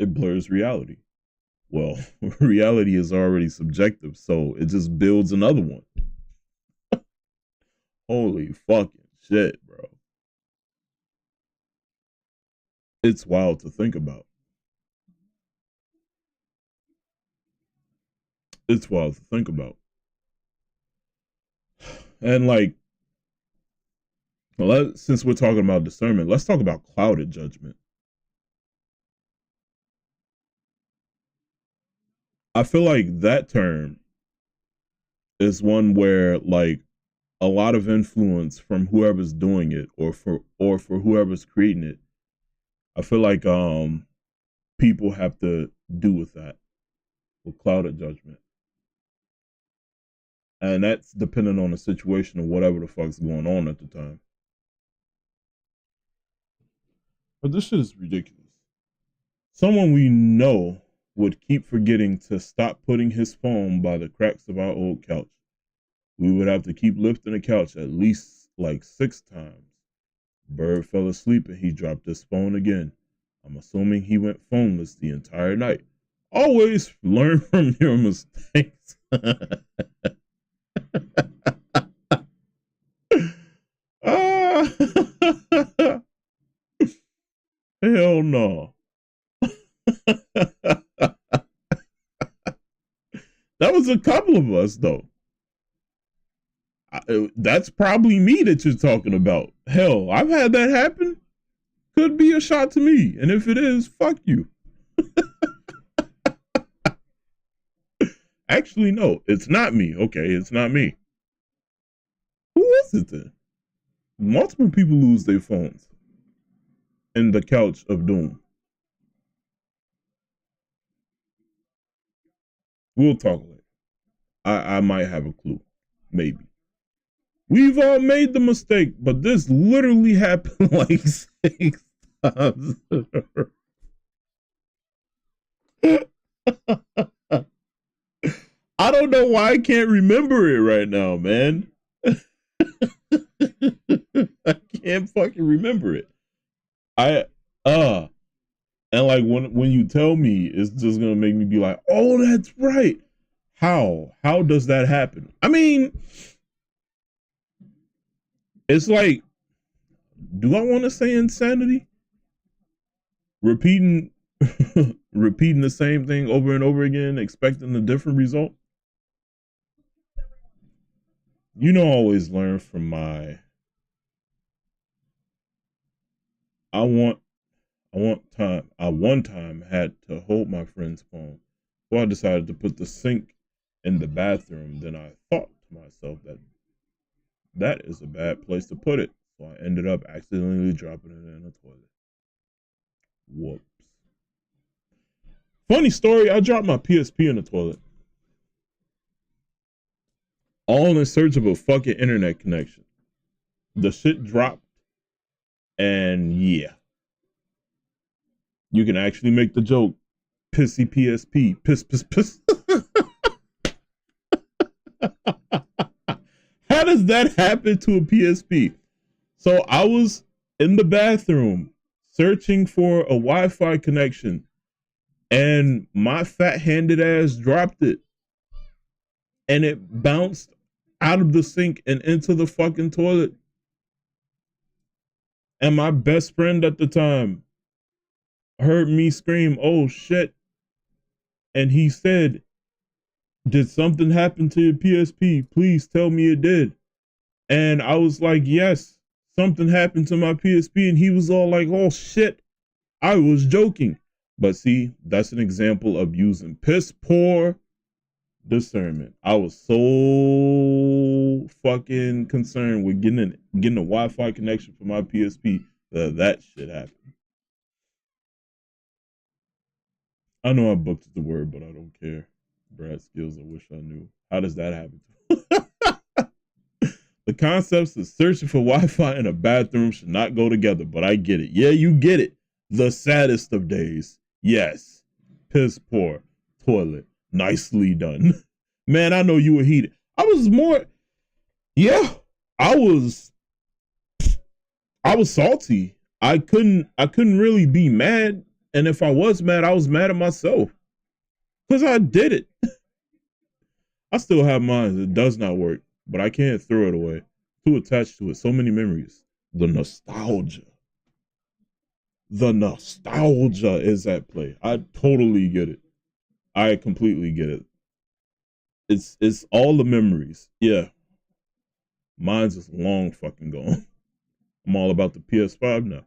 reality. Well, reality is already subjective, so it just builds another one. Holy fucking shit, bro. It's wild to think about. It's wild to think about. And like, since we're talking about discernment, let's talk about clouded judgment. I feel like that term is one where like a lot of influence from whoever's doing it or for whoever's creating it. I feel like people have to do with that, with clouded judgment. And that's dependent on the situation or whatever the fuck's going on at the time. But this shit is ridiculous. Someone we know would keep forgetting to stop putting his phone by the cracks of our old couch. We would have to keep lifting the couch at least like 6 times. Bird fell asleep and he dropped his phone again. I'm assuming he went phoneless the entire night. Always learn from your mistakes. Hell no. That was a couple of us, though. That's probably me that you're talking about. Hell, I've had that happen. Could be a shot to me. And if it is, fuck you. Actually, no, it's not me. Okay, it's not me. Who is it then? Multiple people lose their phones in the couch of doom. We'll talk later. I might have a clue. Maybe. We've all made the mistake, but this literally happened like 6 times. I don't know why I can't remember it right now, man. I can't fucking remember it. And like when you tell me, it's just gonna make me be like, oh, that's right. How does that happen? I mean, it's like, do I want to say insanity? Repeating the same thing over and over again, expecting a different result. You know, I always learn from my I one time had to hold my friend's phone. So I decided to put the sink in the bathroom. Then I thought to myself that is a bad place to put it. So I ended up accidentally dropping it in the toilet. Whoops. Funny story, I dropped my PSP in the toilet. All in search of a fucking internet connection. The shit dropped. And yeah. You can actually make the joke. Pissy PSP. Piss, piss, piss. How does that happen to a PSP? So I was in the bathroom searching for a Wi-Fi connection, and my fat-handed ass dropped it, and it bounced out of the sink and into the fucking toilet. And my best friend at the time heard me scream, "Oh shit." And he said, "Did something happen to your PSP? Please tell me it did." And I was like, "Yes, something happened to my PSP." And he was all like, "Oh shit, I was joking." But see, that's an example of using piss poor discernment. I was so fucking concerned with getting a Wi-Fi connection for my PSP that shit happened. I know I booked the word, but I don't care. Brad Skills, I wish I knew. How does that happen? The concepts of searching for Wi-Fi in a bathroom should not go together, but I get it. Yeah, you get it. The saddest of days. Yes. Piss poor. Toilet. Nicely done. Man, I know you were heated. I was salty. I couldn't really be mad. And if I was mad, I was mad at myself. Because I did it. I still have mine. It does not work. But I can't throw it away. Too attached to it. So many memories. The nostalgia. The nostalgia is at play. I totally get it. I completely get it. It's all the memories. Yeah. Mine's is long fucking gone. I'm all about the PS5 now.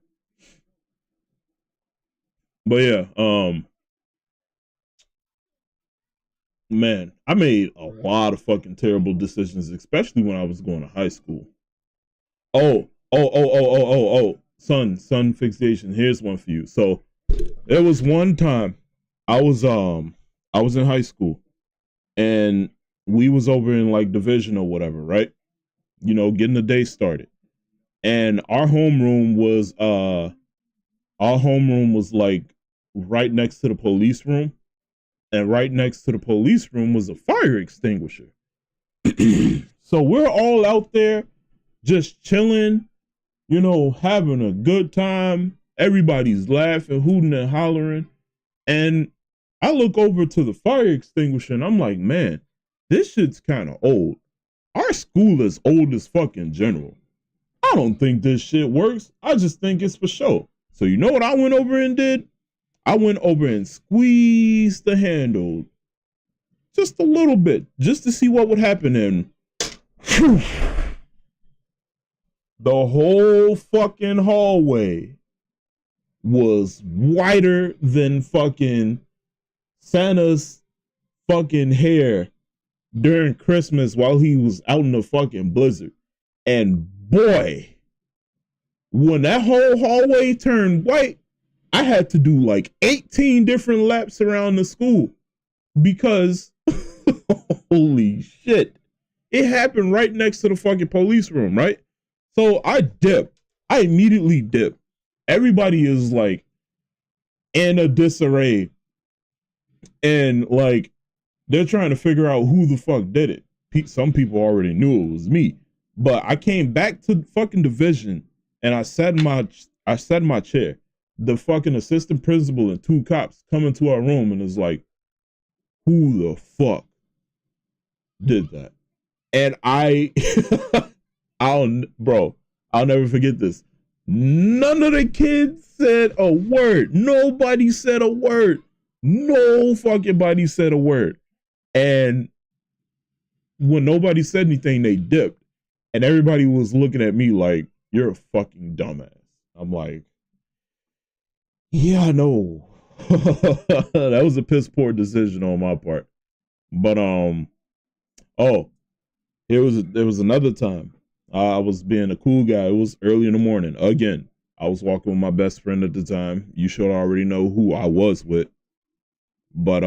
But yeah, man, I made a lot of fucking terrible decisions, especially when I was going to high school. Oh. Sun fixation. Here's one for you. So there was one time I was in high school and we was over in like division or whatever, right? You know, getting the day started. And our homeroom was our homeroom was like right next to the police room, and right next to the police room was a fire extinguisher. So we're all out there just chilling, having a good time. Everybody's laughing, hooting and hollering. And I look over to the fire extinguisher and I'm like, man, this shit's kind of old. Our school is old as fuck in general. I don't think this shit works. I just think it's for show. So you know what I went over and did? I went over and squeezed the handle just a little bit, just to see what would happen. And whew, the whole fucking hallway was whiter than fucking Santa's fucking hair during Christmas while he was out in the fucking blizzard. And boy, when that whole hallway turned white, I had to do like 18 different laps around the school because holy shit, it happened right next to the fucking police room, right? So I dipped. I immediately dipped. Everybody is like in a disarray and like they're trying to figure out who the fuck did it. Some people already knew it was me, but I came back to fucking division and I sat in my chair. The fucking assistant principal and 2 cops come into our room and is like, who the fuck did that? And I'll never forget this. None of the kids said a word. Nobody said a word. No fucking body said a word. And when nobody said anything, they dipped. And everybody was looking at me like, you're a fucking dumbass. I'm like, yeah, I know. That was a piss poor decision on my part. But there was another time. I was being a cool guy. It was early in the morning. Again, I was walking with my best friend at the time. You should already know who I was with. But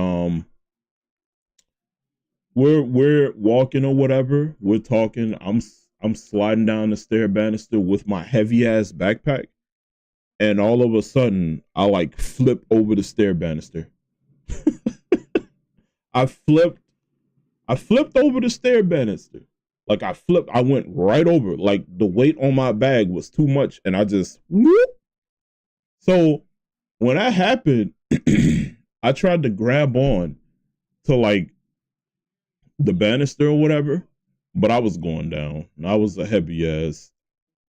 we're walking or whatever. We're talking. I'm sliding down the stair banister with my heavy ass backpack. And all of a sudden, I like flip over the stair banister. I flipped over the stair banister. Like I went right over. Like the weight on my bag was too much and I just whoop. So when that happened, I tried to grab on to like the banister or whatever, but I was going down. I was a heavy ass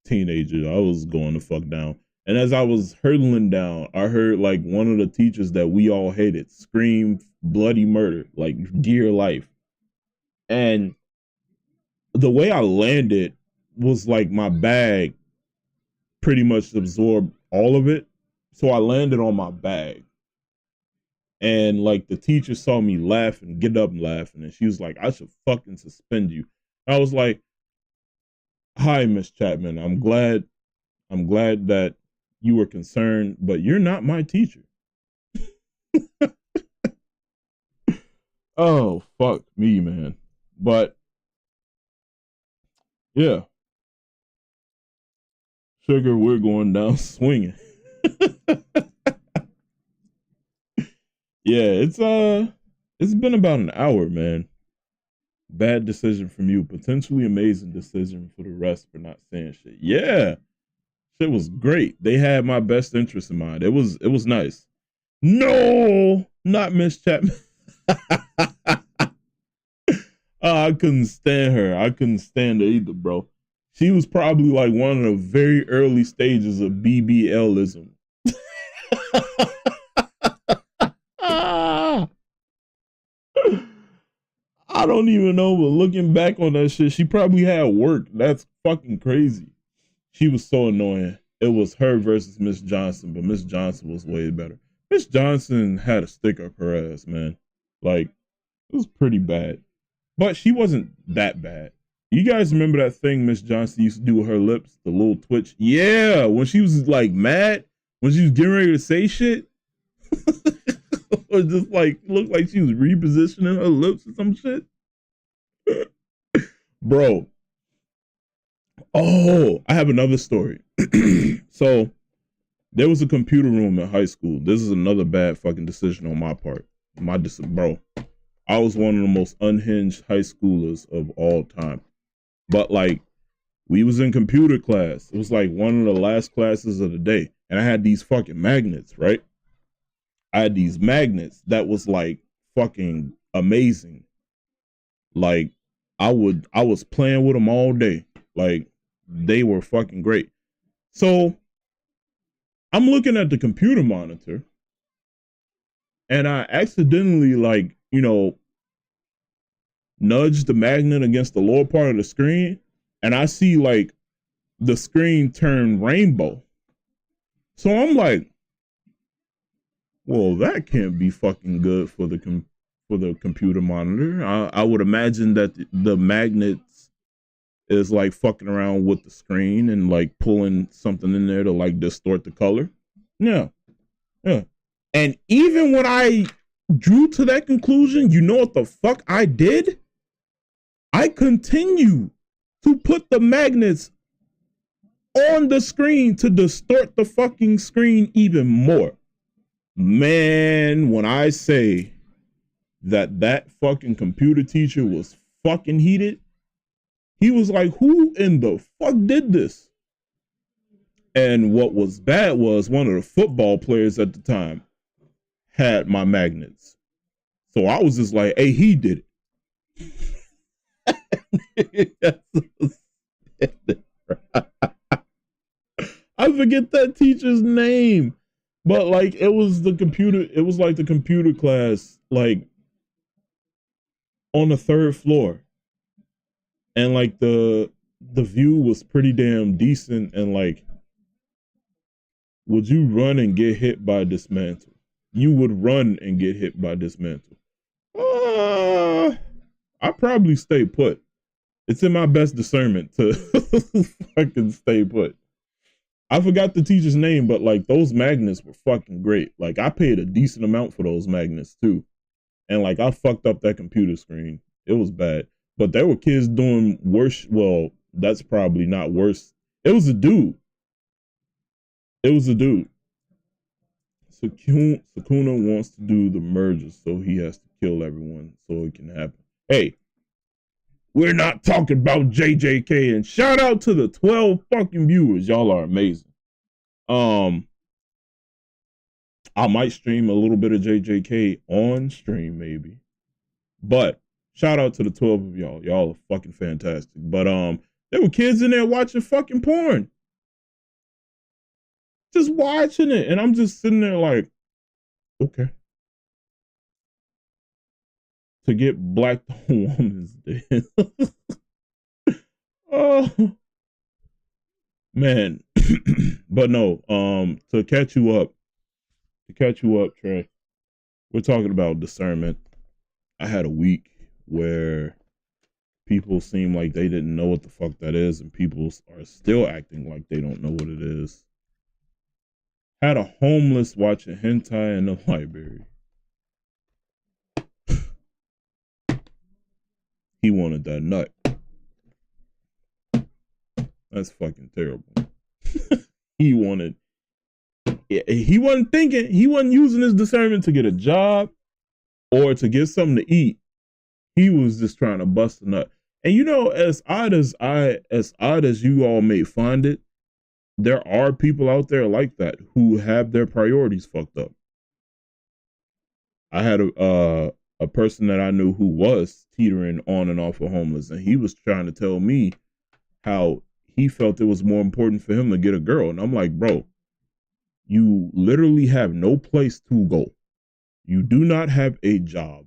teenager. I was going the fuck down. And as I was hurtling down, I heard like one of the teachers that we all hated scream bloody murder, like dear life. And the way I landed was like my bag pretty much absorbed all of it. So I landed on my bag. And like the teacher saw me laughing, get up laughing, and she was like, I should fucking suspend you. I was like, hi, Miss Chapman. I'm glad that you were concerned, but you're not my teacher. Oh, fuck me, man. But yeah, sugar, we're going down swinging. Yeah, it's been about an hour, man. Bad decision from you, potentially amazing decision for the rest for not saying shit. Yeah, shit was great. They had my best interest in mind. It was nice. No, not Miss Chapman. I couldn't stand her. I couldn't stand her either, bro. She was probably like one of the very early stages of BBLism. I don't even know, but looking back on that shit, she probably had work. That's fucking crazy. She was so annoying. It was her versus Miss Johnson, but Miss Johnson was way better. Miss Johnson had a stick up her ass, man. Like, it was pretty bad. But she wasn't that bad. You guys remember that thing Miss Johnson used to do with her lips? The little twitch? Yeah, when she was like mad, when she was getting ready to say shit. Or just like looked like she was repositioning her lips or some shit. Bro. Oh, I have another story. So There was a computer room in high school. This is another bad fucking decision on my part. Bro, I was one of the most unhinged high schoolers of all time. But like, we was in computer class. It was like one of the last classes of the day. And I had these fucking magnets, right? I had these magnets that was like fucking amazing. Like, I was playing with them all day. Like, they were fucking great. So I'm looking at the computer monitor and I accidentally, like, nudge the magnet against the lower part of the screen, and I see like the screen turn rainbow. So I'm like, well, that can't be fucking good for the computer monitor. I would imagine that the magnets is like fucking around with the screen and like pulling something in there to like distort the color. Yeah. And even when I drew to that conclusion, you know what the fuck I did? I continue to put the magnets on the screen to distort the fucking screen even more. Man, when I say that fucking computer teacher was fucking heated, he was like, who in the fuck did this? And what was bad was one of the football players at the time had my magnets. So I was just like, hey, he did it. I forget that teacher's name, but like it was like the computer class, like on the 3rd floor. And like the view was pretty damn decent, and like, would you run and get hit by dismantle? You would run and get hit by dismantle. I probably stay put. It's in my best discernment to fucking stay put. I forgot the teacher's name, but like those magnets were fucking great. Like I paid a decent amount for those magnets too. And like I fucked up that computer screen. It was bad. But there were kids doing worse. Well, that's probably not worse. It was a dude. Sakuna wants to do the merger, so he has to kill everyone so it can happen. Hey, we're not talking about JJK, and shout out to the 12 fucking viewers. Y'all are amazing. I might stream a little bit of JJK on stream maybe. But shout out to the 12 of y'all. Y'all are fucking fantastic. But there were kids in there watching fucking porn. Just watching it. And I'm just sitting there like, okay. To get blacked on Woman's Day. Oh man. But no, to catch you up, Trey, we're talking about discernment. I had a week where people seem like they didn't know what the fuck that is, and people are still acting like they don't know what it is. Had a homeless watching hentai in the library. He wanted that nut. That's fucking terrible. He wasn't thinking, he wasn't using his discernment to get a job or to get something to eat. He was just trying to bust a nut. And you know, as odd as you all may find it, there are people out there like that who have their priorities fucked up. I had a person that I knew who was teetering on and off of homeless, and he was trying to tell me how he felt it was more important for him to get a girl. And I'm like, bro, you literally have no place to go. You do not have a job.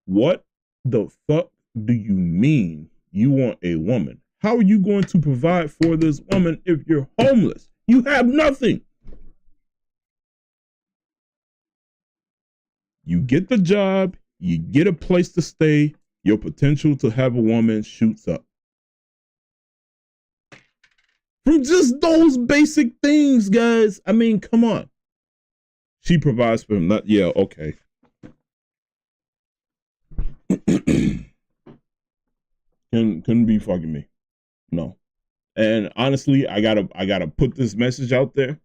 What the fuck do you mean you want a woman? How are you going to provide for this woman if you're homeless? You have nothing. You get the job, you get a place to stay, your potential to have a woman shoots up. From just those basic things, guys. I mean, come on. She provides for him. Not, yeah, okay. Couldn't be fucking me. No. And honestly, I gotta put this message out there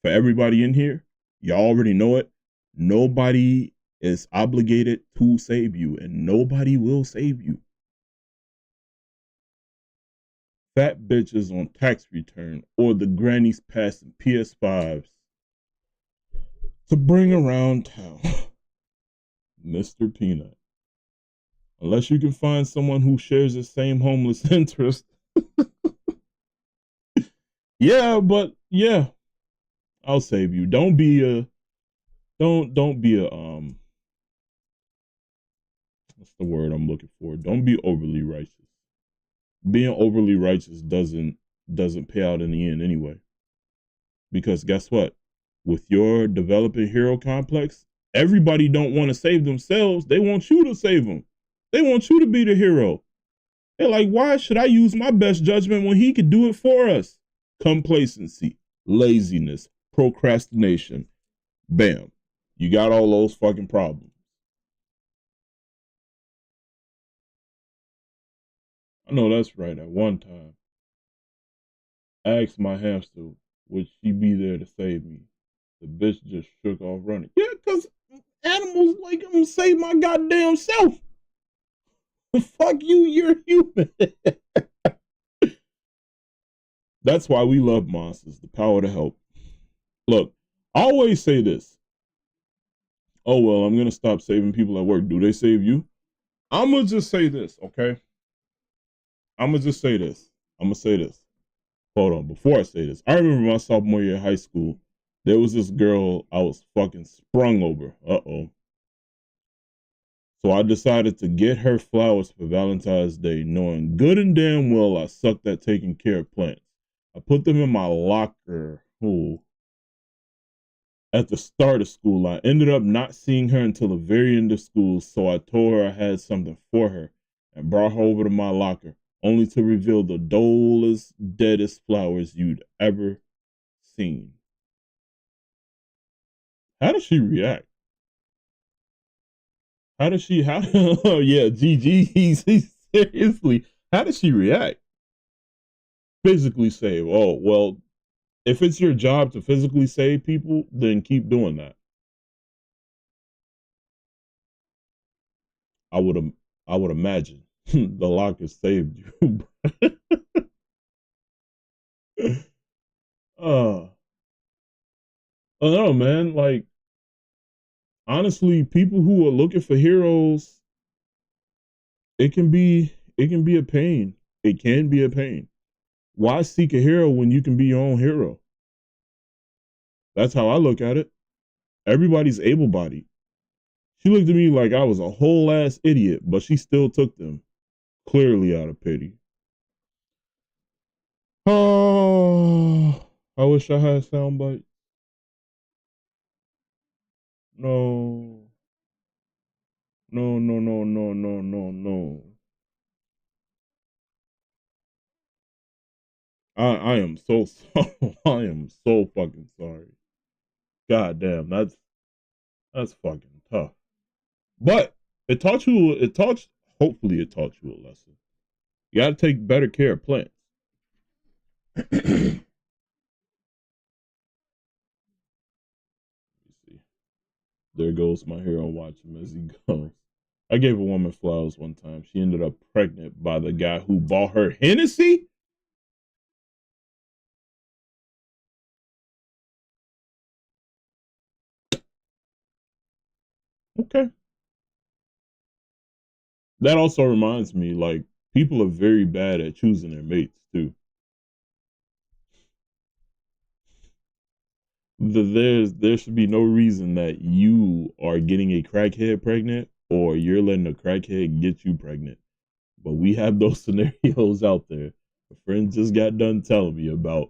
for everybody in here. Y'all already know it. Nobody is obligated to save you, and nobody will save you. Fat bitches on tax return or the grannies passing PS5s to bring around town. Mr. Peanut. Unless you can find someone who shares the same homeless interest. Yeah, but yeah, I'll save you. Don't be a what's the word I'm looking for? Don't be overly righteous. Being overly righteous doesn't pay out in the end anyway. Because guess what? With your developing hero complex, everybody don't want to save themselves. They want you to save them. They want you to be the hero. They're like, why should I use my best judgment when he could do it for us? Complacency, laziness, procrastination. Bam. You got all those fucking problems. I know that's right. At one time, I asked my hamster, would she be there to save me? The bitch just shook off running. Yeah, because animals like them save my goddamn self. Fuck you, you're human. That's why we love monsters, the power to help. Look, I always say this. Oh, well, I'm going to stop saving people at work. Do they save you? I'm going to just say this, okay? I'm going to just say this. I'm going to say this. Hold on. Before I say this, I remember my sophomore year of high school, there was this girl I was fucking sprung over. Uh-oh. So I decided to get her flowers for Valentine's Day, knowing good and damn well I sucked at taking care of plants. I put them in my locker. Ooh. At the start of school, I ended up not seeing her until the very end of school, so I told her I had something for her and brought her over to my locker, only to reveal the dullest, deadest flowers you'd ever seen. How does she react? How does she, oh yeah, GG, seriously, how does she react? Physically save. Oh, well, if it's your job to physically save people, then keep doing that. I would I would imagine the locker saved you. uh, I don't know, man. Like honestly, people who are looking for heroes, it can be a pain. It can be a pain. Why seek a hero when you can be your own hero? That's how I look at it. Everybody's able-bodied. She looked at me like I was a whole ass idiot, but she still took them, clearly out of pity. Oh, I wish I had soundbite. No, no, no, no, no, no, no, no. I am so sorry. I am so fucking sorry. God damn, that's fucking tough. But hopefully it taught you a lesson. You gotta take better care of plants. See. There goes my hero. Watch him as he goes. I gave a woman flowers one time. She ended up pregnant by the guy who bought her Hennessy. Okay. That also reminds me, like, people are very bad at choosing their mates too. There should be no reason that you are getting a crackhead pregnant or you're letting a crackhead get you pregnant. But we have those scenarios out there. A friend just got done telling me about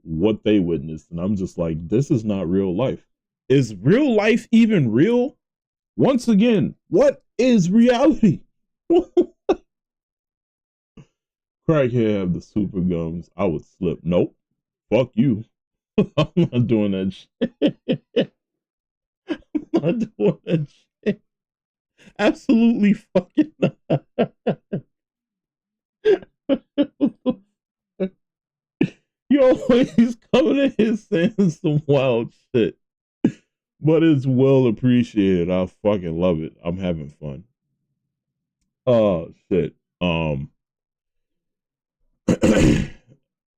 what they witnessed, and I'm just like, this is not real life. Is real life even real? Once again, what is reality? Crackhead have the super gums. I would slip. Nope. Fuck you. I'm not doing that shit. I'm not doing that shit. Absolutely fucking not. Yo, he's coming in here saying some wild shit, but it's well appreciated. I fucking love it. I'm having fun. Oh shit.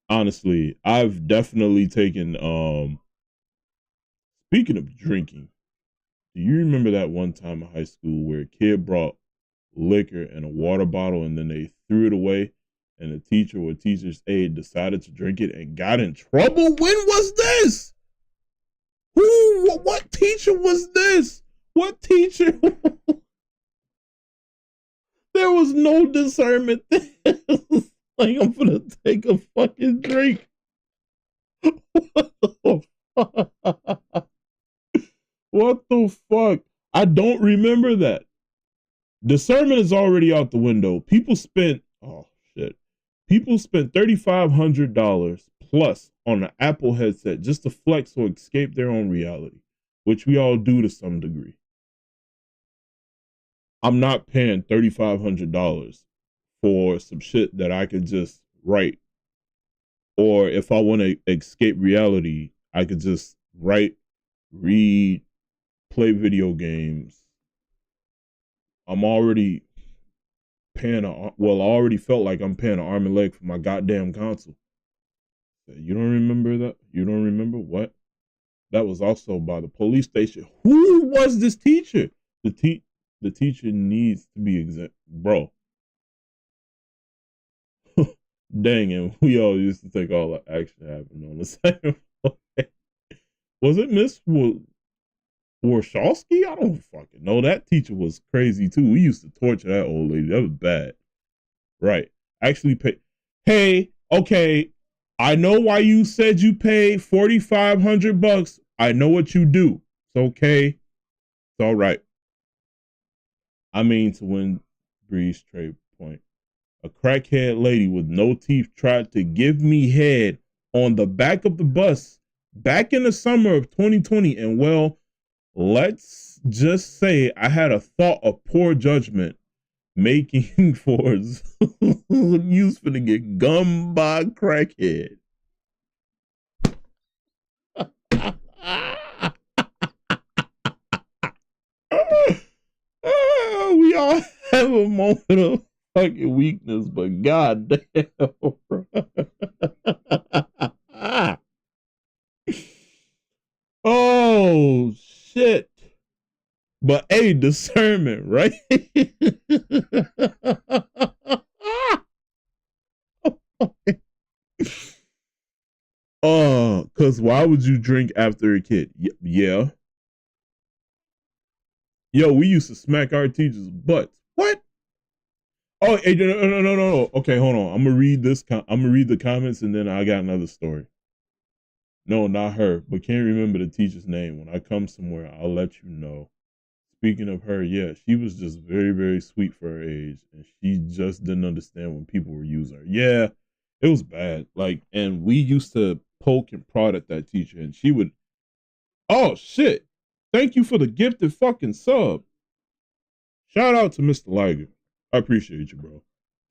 Honestly, I've definitely taken. Speaking of drinking, do you remember that one time in high school where a kid brought liquor in a water bottle and then they threw it away, and a teacher or teacher's aide decided to drink it and got in trouble? When was this? Who? What teacher was this? What teacher? There was no discernment there. Like, I'm gonna take a fucking drink. What the fuck? What the fuck? I don't remember that. Discernment is already out the window. People spent People spent $3,500 plus on an Apple headset just to flex or escape their own reality, which we all do to some degree. I'm not paying $3,500 for some shit that I could just write. Or if I want to escape reality, I could just write, read, play video games. I'm already I already felt like I'm paying an arm and leg for my goddamn console. You don't remember that? You don't remember what? That was also by the police station. Who was this teacher? The teacher needs to be exempt, bro. Dang it, we all used to think all the action happened on the same floor. Was it Miss Warshawski? I don't fucking know. That teacher was crazy too. We used to torture that old lady. That was bad. Right. Actually pay. Hey, okay. I know why you said you paid $4,500. I know what you do. It's okay. It's all right. I mean to win Bree's trade point. A crackhead lady with no teeth tried to give me head on the back of the bus back in the summer of 2020. And well, let's just say I had a thought of poor judgment making for used for to get gummed by a crackhead. We all have a moment of fucking weakness, but goddamn. Oh shit. But a discernment, right? Cause why would you drink after a kid? Yeah. Yo, we used to smack our teachers' butts. What? Oh, hey, no. Okay, hold on. I'm gonna read this. I'm gonna read the comments, and then I got another story. No, not her, but can't remember the teacher's name. When I come somewhere, I'll let you know. Speaking of her, yeah, she was just very, very sweet for her age, and she just didn't understand when people were using her. Yeah, it was bad. Like, and we used to poke and prod at that teacher, and she would. Oh shit! Thank you for the gifted fucking sub. Shout out to Mr. Liger. I appreciate you, bro.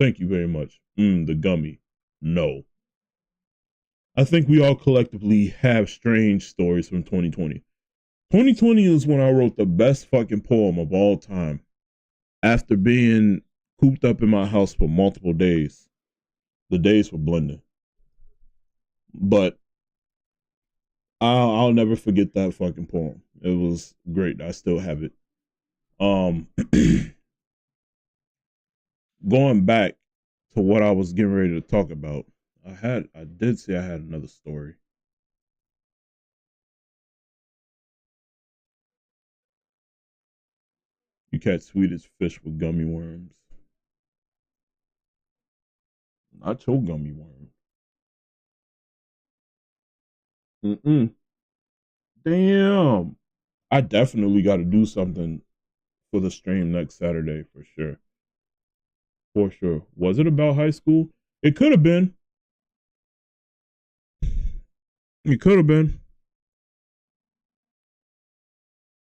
Thank you very much. The gummy. No. I think we all collectively have strange stories from 2020. 2020 is when I wrote the best fucking poem of all time. After being cooped up in my house for multiple days. The days were blending. But I'll never forget that fucking poem. It was great. I still have it. Going back to what I was getting ready to talk about, I did say I had another story. You catch Swedish fish with gummy worms. Not your gummy worm. Damn. I definitely got to do something for the stream next Saturday for sure. For sure. Was it about high school? It could have been. It could have been.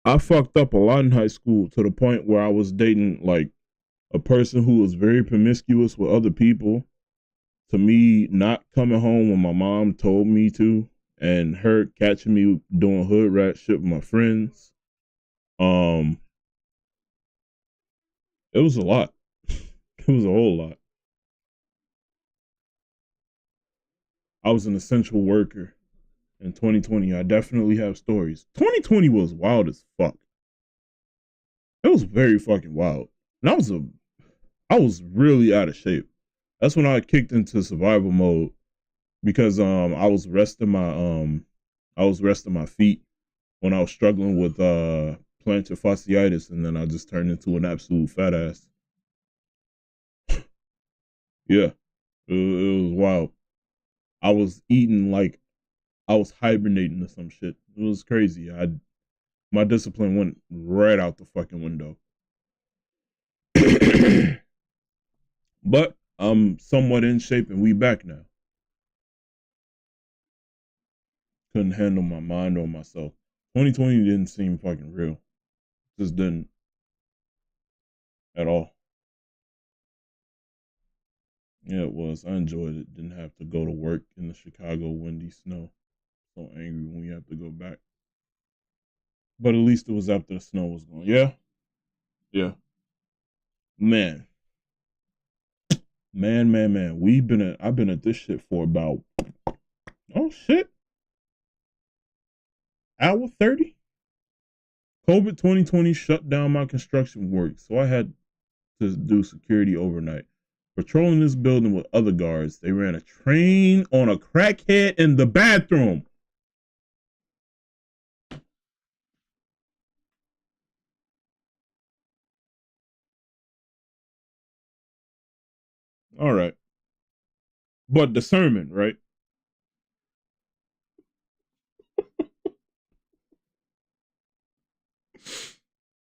I fucked up a lot in high school to the point where I was dating like a person who was very promiscuous with other people, to me not coming home when my mom told me to, and her catching me doing hood rat shit with my friends. It was a lot. It was a whole lot. I was an essential worker in 2020. I definitely have stories. 2020 was wild as fuck. It was very fucking wild. And I was really out of shape. That's when I kicked into survival mode because I was resting my feet when I was struggling with plantar fasciitis, and then I just turned into an absolute fat ass. Yeah, it was wild. I was eating like I was hibernating or some shit. It was crazy. My discipline went right out the fucking window. But I'm somewhat in shape and we back now. Couldn't handle my mind or myself. 2020 didn't seem fucking real. Just didn't at all. Yeah, it was. I enjoyed it. Didn't have to go to work in the Chicago windy snow. So angry when we have to go back. But at least it was after the snow was gone. Yeah? Yeah. Man. Man. I've been at this shit for about, oh shit, hour 30? COVID 2020 shut down my construction work, so I had to do security overnight. Patrolling this building with other guards, they ran a train on a crackhead in the bathroom. All right. But discernment, right?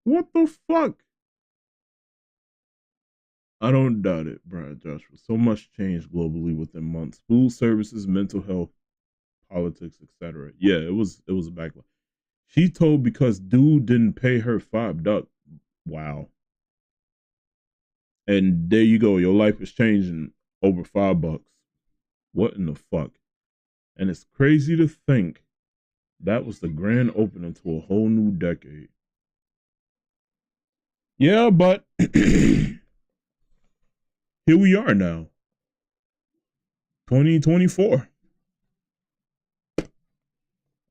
What the fuck? I don't doubt it, Brian Joshua. So much change globally within months. Food services, mental health, politics, etc. Yeah, it was a backlash. She told because dude didn't pay her $5. Wow. And there you go. Your life is changing over $5. What in the fuck? And it's crazy to think that was the grand opening to a whole new decade. Yeah, but here we are now. 2024.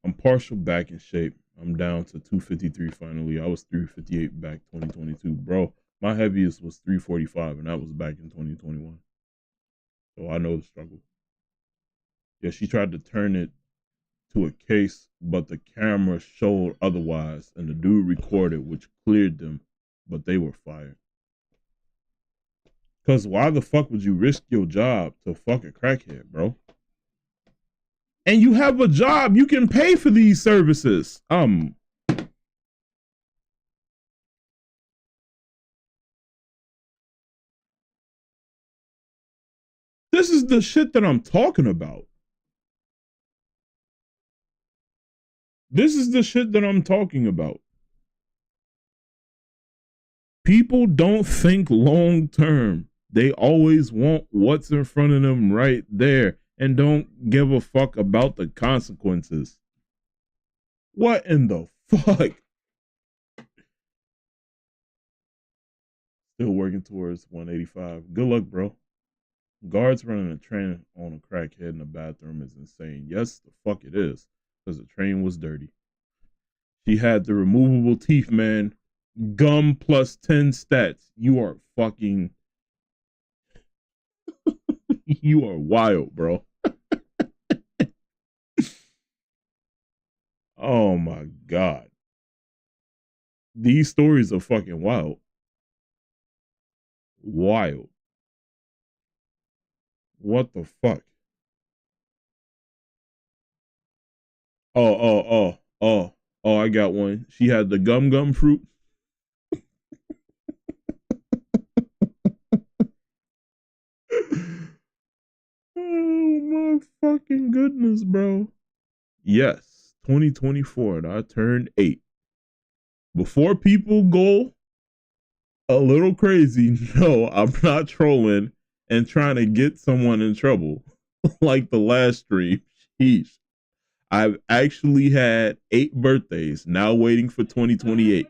I'm partial back in shape. I'm down to 253 finally. I was 358 back 2022. Bro, my heaviest was 345, and that was back in 2021. So I know the struggle. Yeah, she tried to turn it to a case, but the camera showed otherwise, and the dude recorded, which cleared them, but they were fired. Because why the fuck would you risk your job to fuck a crackhead, bro? And you have a job, you can pay for these services. This is the shit that I'm talking about. This is the shit that I'm talking about. People don't think long term. They always want what's in front of them right there and don't give a fuck about the consequences. What in the fuck? Still working towards 185. Good luck, bro. Guards running a train on a crackhead in the bathroom is insane. Yes, the fuck it is. Because the train was dirty. She had the removable teeth, man. Gum plus 10 stats. You are fucking. You are wild, bro. Oh my God. These stories are fucking wild. Wild. What the fuck? Oh, I got one. She had the gum fruit. Oh my fucking goodness, bro. Yes, 2024, and I turned 8. Before people go a little crazy, no, I'm not trolling. and trying to get someone in trouble, like the last stream. Sheesh. I've actually had 8 birthdays, now waiting for 2028.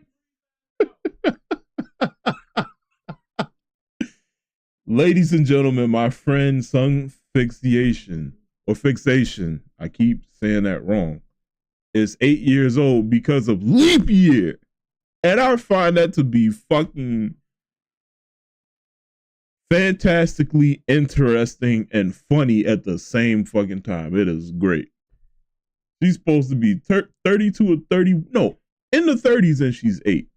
Ladies and gentlemen, my friend Sung Fixation, I keep saying that wrong, is 8 years old because of leap year. And I find that to be fucking fantastically interesting and funny at the same fucking time. It is great. She's supposed to be 32 or 30, no, in the 30s, and she's 8.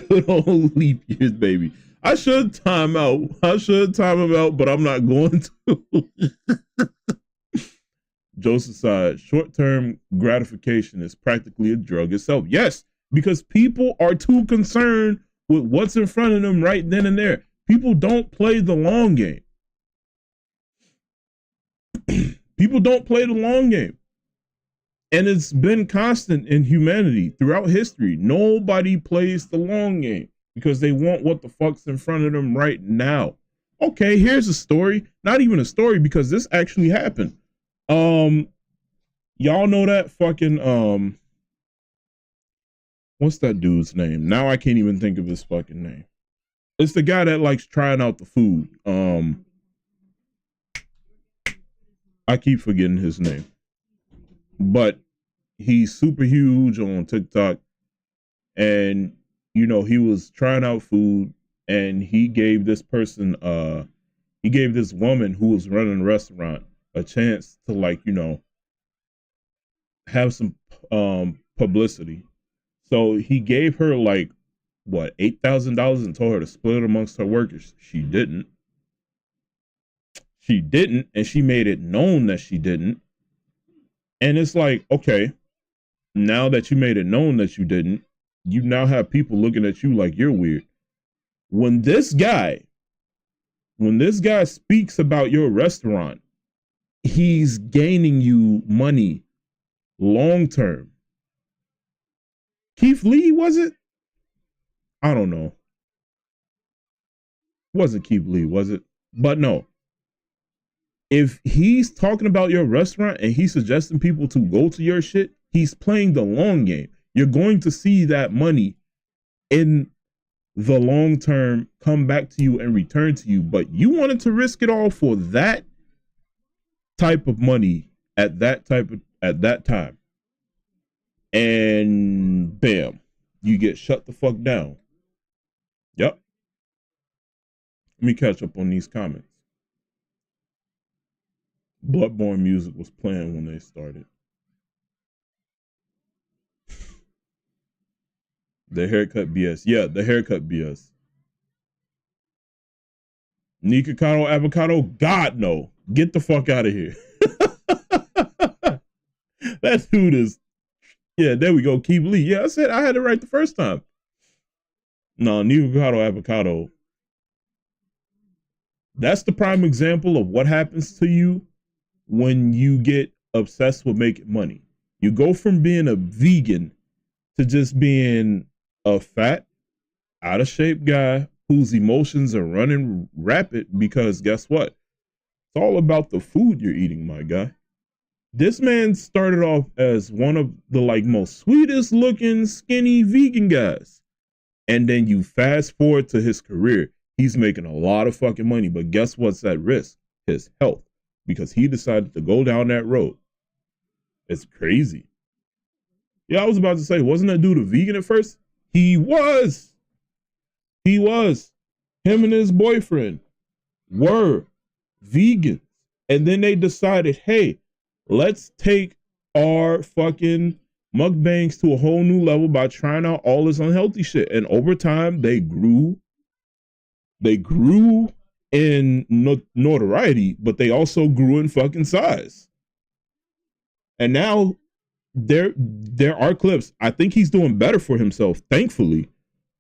Good old leap years, baby. I should time him out, but I'm not going to. Joseph said, short-term gratification is practically a drug itself. Yes, because people are too concerned with what's in front of them right then and there. People don't play the long game. People don't play the long game. And it's been constant in humanity throughout history. Nobody plays the long game because they want what the fuck's in front of them right now. Okay, here's a story. Not even a story, because this actually happened. Y'all know that fucking what's that dude's name? Now I can't even think of his fucking name. It's the guy that likes trying out the food. I keep forgetting his name. But he's super huge on TikTok, and you know, he was trying out food, and he gave this person he gave this woman who was running a restaurant a chance to, like, you know, have some publicity. So he gave her like what, $8,000 and told her to split it amongst her workers. She didn't, and she made it known that she didn't. And it's like, okay, now that you made it known that you didn't, you now have people looking at you like you're weird. When this guy speaks about your restaurant, he's gaining you money long term. Keith Lee, was it? I don't know. Wasn't Keith Lee, was it? But no. If he's talking about your restaurant and he's suggesting people to go to your shit, he's playing the long game. You're going to see that money in the long term come back to you and return to you. But you wanted to risk it all for that type of money at that time. And bam, you get shut the fuck down. Yep. Let me catch up on these comments. Bloodborne music was playing when they started. The haircut BS. Yeah, the haircut BS. Nikocado avocado? God, no. Get the fuck out of here. That dude is... Yeah, there we go. Keith Lee. Yeah, I said I had it right the first time. No, Nikocado avocado. That's the prime example of what happens to you when you get obsessed with making money. You go from being a vegan to just being a fat, out of shape guy whose emotions are running rapid, because guess what? It's all about the food you're eating, my guy. This man started off as one of the like most sweetest looking skinny vegan guys. And then you fast forward to his career. He's making a lot of fucking money, but guess what's at risk? His health. Because he decided to go down that road. It's crazy. Yeah, I was about to say, wasn't that dude a vegan at first? He was. Him and his boyfriend were vegans. And then they decided, hey, let's take our fucking mukbangs to a whole new level by trying out all this unhealthy shit. And over time, they grew in notoriety, but they also grew in fucking size. And now there are clips. I think he's doing better for himself, thankfully.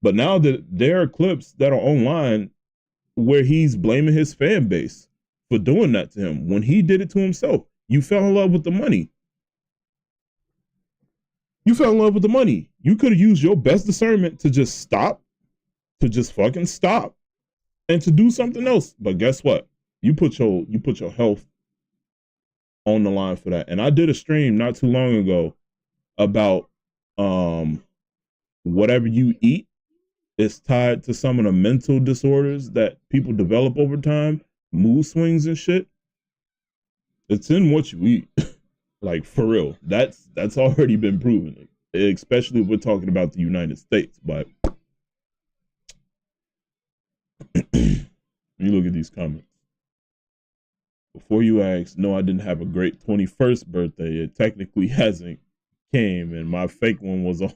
But now that there are clips that are online where he's blaming his fan base for doing that to him when he did it to himself. You fell in love with the money. You fell in love with the money. You could have used your best discernment to just stop, to just fucking stop, and to do something else. But guess what? You put your health on the line for that. And I did a stream not too long ago about whatever you eat is tied to some of the mental disorders that people develop over time, mood swings and shit. It's in what you eat. Like, for real. That's already been proven, especially if we're talking about the United States. But you look at these comments. Before you ask, no, I didn't have a great 21st birthday. It technically hasn't came, and my fake one was a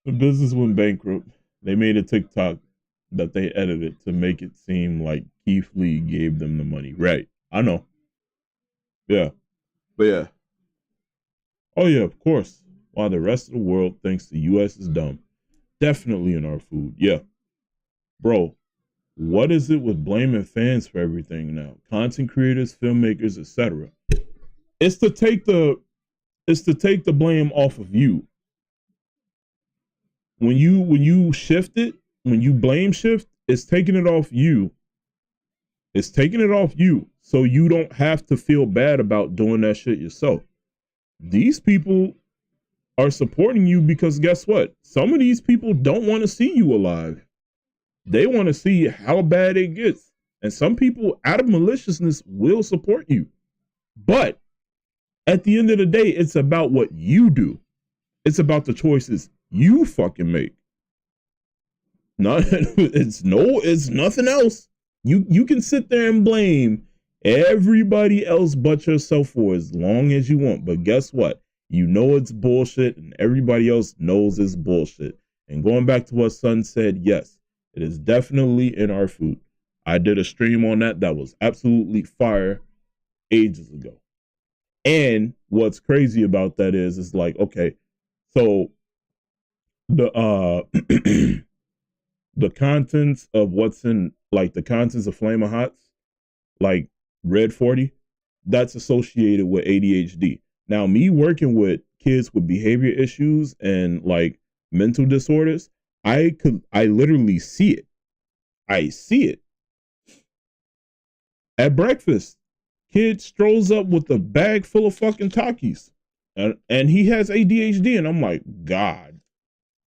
the business went bankrupt. They made a TikTok that they edited to make it seem like Keith Lee gave them the money. Right. I know. Yeah. But yeah. Oh yeah, of course. While the rest of the world thinks the US is dumb. Definitely in our food. Yeah. Bro, what is it with blaming fans for everything now? Content creators, filmmakers, etc. It's to take the blame off of you. When you shift it, when you blame shift, it's taking it off you. It's taking it off you, so you don't have to feel bad about doing that shit yourself. These people are supporting you because guess what? Some of these people don't want to see you alive. They want to see how bad it gets. And some people, out of maliciousness, will support you. But at the end of the day, it's about what you do. It's about the choices you fucking make. It's nothing else. You can sit there and blame everybody else but yourself for as long as you want. But guess what? You know it's bullshit, and everybody else knows it's bullshit. And going back to what Son said, yes, it is definitely in our food. I did a stream on that was absolutely fire ages ago. And what's crazy about that is like, okay, so the the contents of what's in, like the contents of Flame of Hots, like Red 40, that's associated with ADHD. Now, me working with kids with behavior issues and like mental disorders, I literally see it. I see it. At breakfast, kid strolls up with a bag full of fucking Takis. And he has ADHD, and I'm like, God.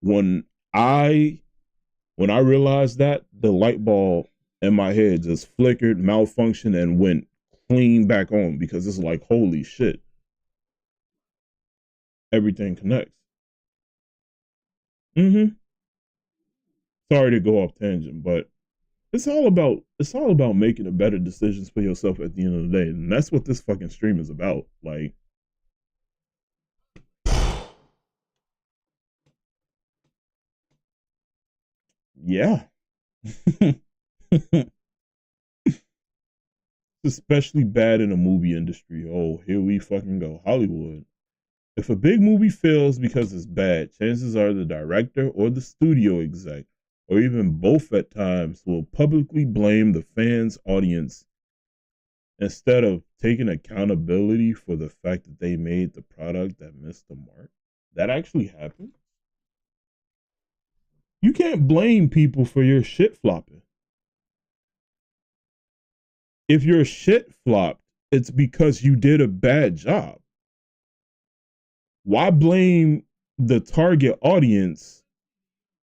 When I realized that, the light bulb in my head just flickered, malfunctioned, and went clean back on, because it's like, holy shit. Everything connects. Sorry to go off tangent, but it's all about making the better decisions for yourself at the end of the day. And that's what this fucking stream is about. Like, yeah. It's especially bad in the movie industry. Oh, here we fucking go. Hollywood. If a big movie fails because it's bad, chances are the director or the studio exec, or even both at times, will publicly blame the fans' audience instead of taking accountability for the fact that they made the product that missed the mark. That actually happened. You can't blame people for your shit flopping. If your shit flopped, it's because you did a bad job. Why blame the target audience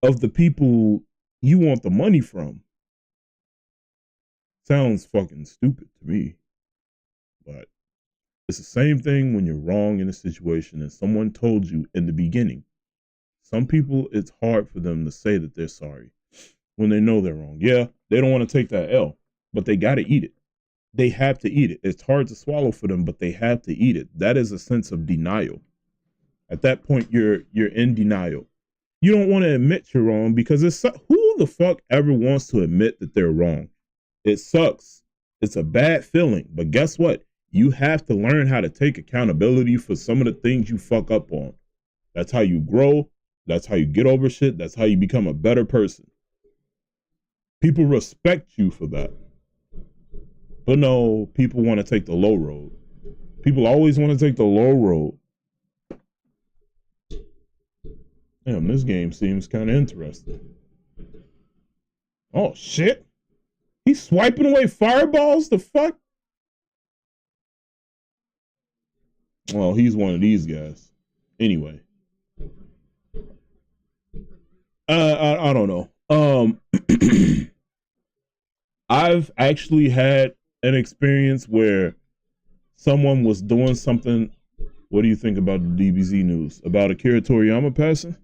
of the people you want the money from? Sounds fucking stupid to me. But it's the same thing when you're wrong in a situation and someone told you in the beginning. Some people, it's hard for them to say that they're sorry when they know they're wrong. Yeah, they don't want to take that L, but they got to eat it. They have to eat it. It's hard to swallow for them, but they have to eat it. That is a sense of denial. At that point, you're in denial. You don't want to admit you're wrong, because who the fuck ever wants to admit that they're wrong? It sucks. It's a bad feeling. But guess what? You have to learn how to take accountability for some of the things you fuck up on. That's how you grow. That's how you get over shit. That's how you become a better person. People respect you for that. But no, people want to take the low road. People always want to take the low road. Damn, this game seems kind of interesting. Oh, shit. He's swiping away fireballs? The fuck? Well, he's one of these guys. Anyway. I don't know. I've actually had an experience where someone was doing something. What do you think about the DBZ news about Akira Toriyama passing?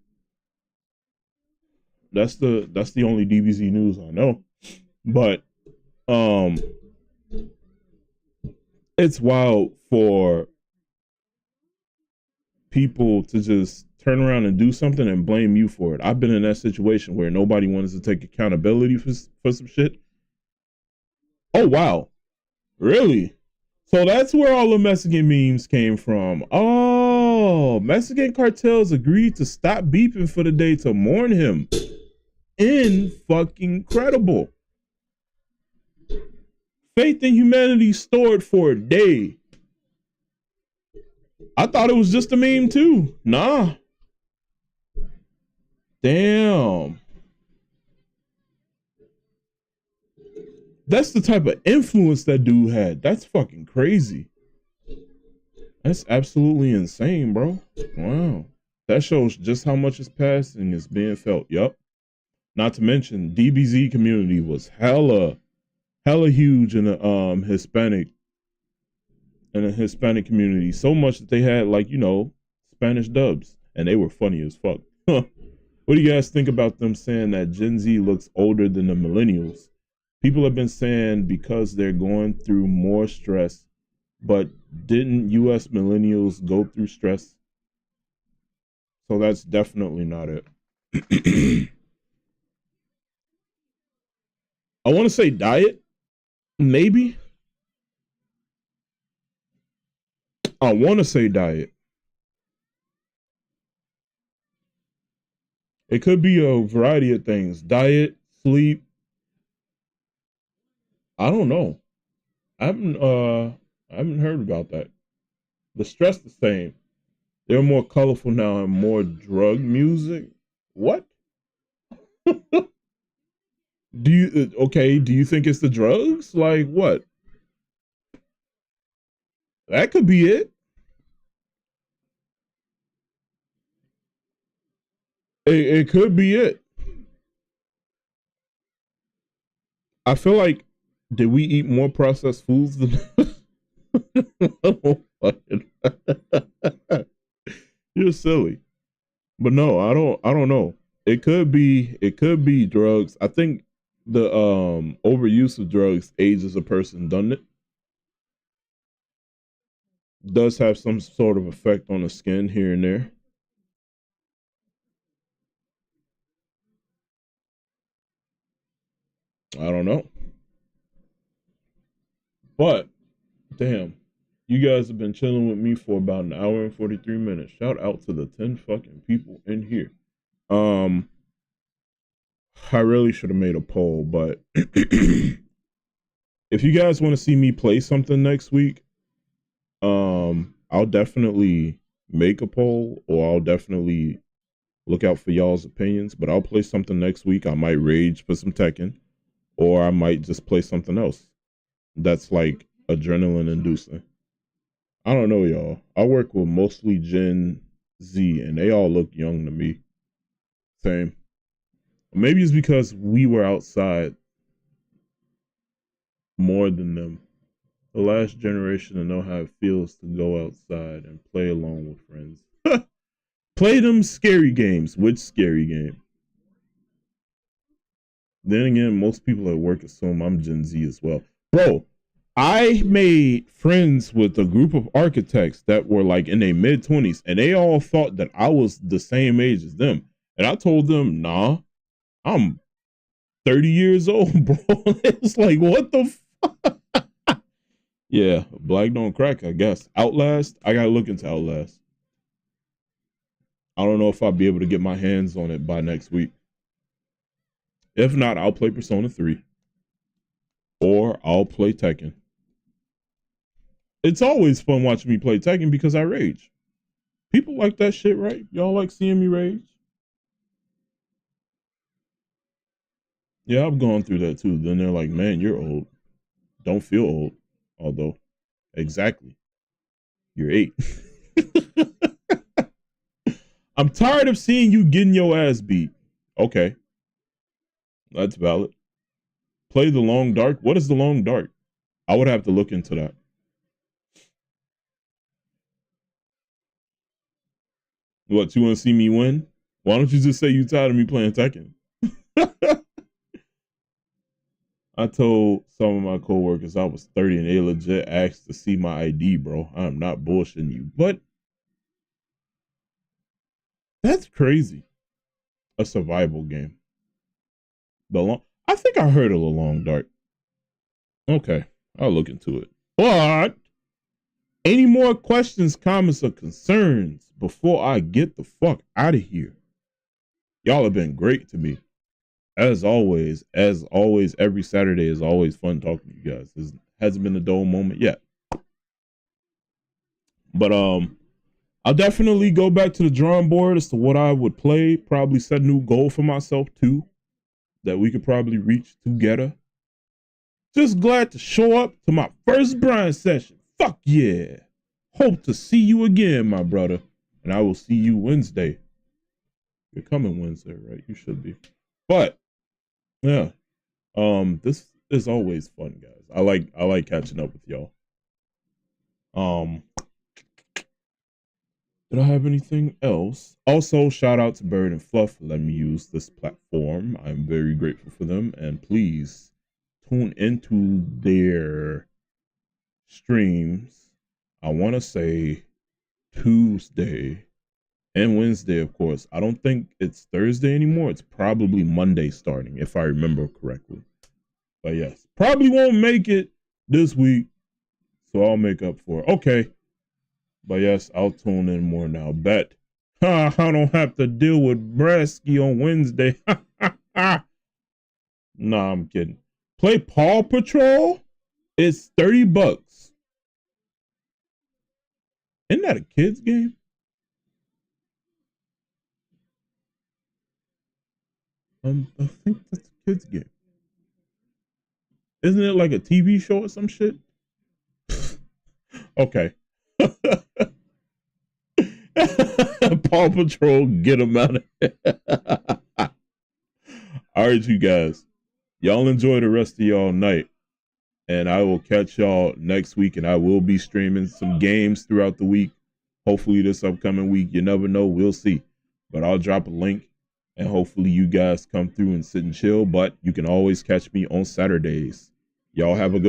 That's the only DBZ news I know. But it's wild for people to just turn around and do something and blame you for it. I've been in that situation where nobody wants to take accountability for some shit. Oh, wow. Really? So that's where all the Mexican memes came from. Oh, Mexican cartels agreed to stop beeping for the day to mourn him. Fucking credible. Faith in humanity stored for a day. I thought it was just a meme too. Nah. Damn. That's the type of influence that dude had. That's fucking crazy. That's absolutely insane, bro. Wow. That shows just how much is passing is being felt. Yup. Not to mention, DBZ community was hella huge in the Hispanic community. So much that they had, like, you know, Spanish dubs. And they were funny as fuck. What do you guys think about them saying that Gen Z looks older than the millennials? People have been saying because they're going through more stress, but didn't US millennials go through stress? So that's definitely not it. I want to say diet, maybe. I want to say diet. It could be a variety of things. Diet, sleep. I don't know. I haven't heard about that. The stress the same. They're more colorful now and more drug music. What? Do you think it's the drugs? Like what? That could be it. It could be it. I feel like, did we eat more processed foods than You're silly. But no, I don't know. It could be drugs. I think the overuse of drugs ages a person, doesn't it? Does have some sort of effect on the skin here and there. I don't know. But damn, you guys have been chilling with me for about an hour and 43 minutes. Shout out to the 10 fucking people in here. Um, I really should have made a poll, but if you guys want to see me play something next week, I'll definitely make a poll, or I'll definitely look out for y'all's opinions. But I'll play something next week. I might rage for some Tekken, or I might just play something else that's like adrenaline inducing. I don't know, y'all. I work with mostly Gen Z, and they all look young to me. Same. Maybe it's because we were outside more than them. The last generation to know how it feels to go outside and play alone with friends. Play them scary games. Which scary game? Then again, most people at work assume I'm Gen Z as well. Bro, I made friends with a group of architects that were like in their mid 20s, and they all thought that I was the same age as them. And I told them, nah, I'm 30 years old, bro. It's like, what the fuck? Yeah, black don't crack, I guess. Outlast, I gotta look into Outlast. I don't know if I'll be able to get my hands on it by next week. If not, I'll play Persona 3. Or I'll play Tekken. It's always fun watching me play Tekken because I rage. People like that shit, right? Y'all like seeing me rage? Yeah, I've gone through that too. Then they're like, man, you're old. Don't feel old. Although, exactly. You're 8. I'm tired of seeing you getting your ass beat. Okay, that's valid. Play the long dark. What is the long dark? I would have to look into that. What, you want to see me win? Why don't you just say you tired of me playing Tekken? I told some of my coworkers I was 30 and they legit asked to see my ID, bro. I'm not bullshitting you. But that's crazy. A survival game. I think I heard of the long dark. Okay, I'll look into it. But any more questions, comments, or concerns before I get the fuck out of here? Y'all have been great to me. As always, every Saturday is always fun talking to you guys. This hasn't been a dull moment yet. But I'll definitely go back to the drawing board as to what I would play. Probably set a new goal for myself too, that we could probably reach together. Just glad to show up to my first brine session. Fuck yeah. Hope to see you again, my brother. And I will see you Wednesday. You're coming Wednesday, right? You should be. But yeah. This is always fun, guys. I like catching up with y'all. Did I have anything else? Also, shout out to Bird and Fluff for letting me use this platform. I'm very grateful for them. And please tune into their streams. I want to say Tuesday and Wednesday, of course. I don't think it's Thursday anymore. It's probably Monday starting, if I remember correctly. But yes, probably won't make it this week, so I'll make up for it. Okay. But yes, I'll tune in more now. Bet. I don't have to deal with Brasky on Wednesday. Nah, I'm kidding. Play Paw Patrol? It's $30. Isn't that a kid's game? I think that's a kid's game. Isn't it like a TV show or some shit? Okay. Paw Patrol, get them out of here. All right, you guys. Y'all enjoy the rest of y'all night. And I will catch y'all next week. And I will be streaming some games throughout the week. Hopefully this upcoming week. You never know. We'll see. But I'll drop a link. And hopefully you guys come through and sit and chill. But you can always catch me on Saturdays. Y'all have a good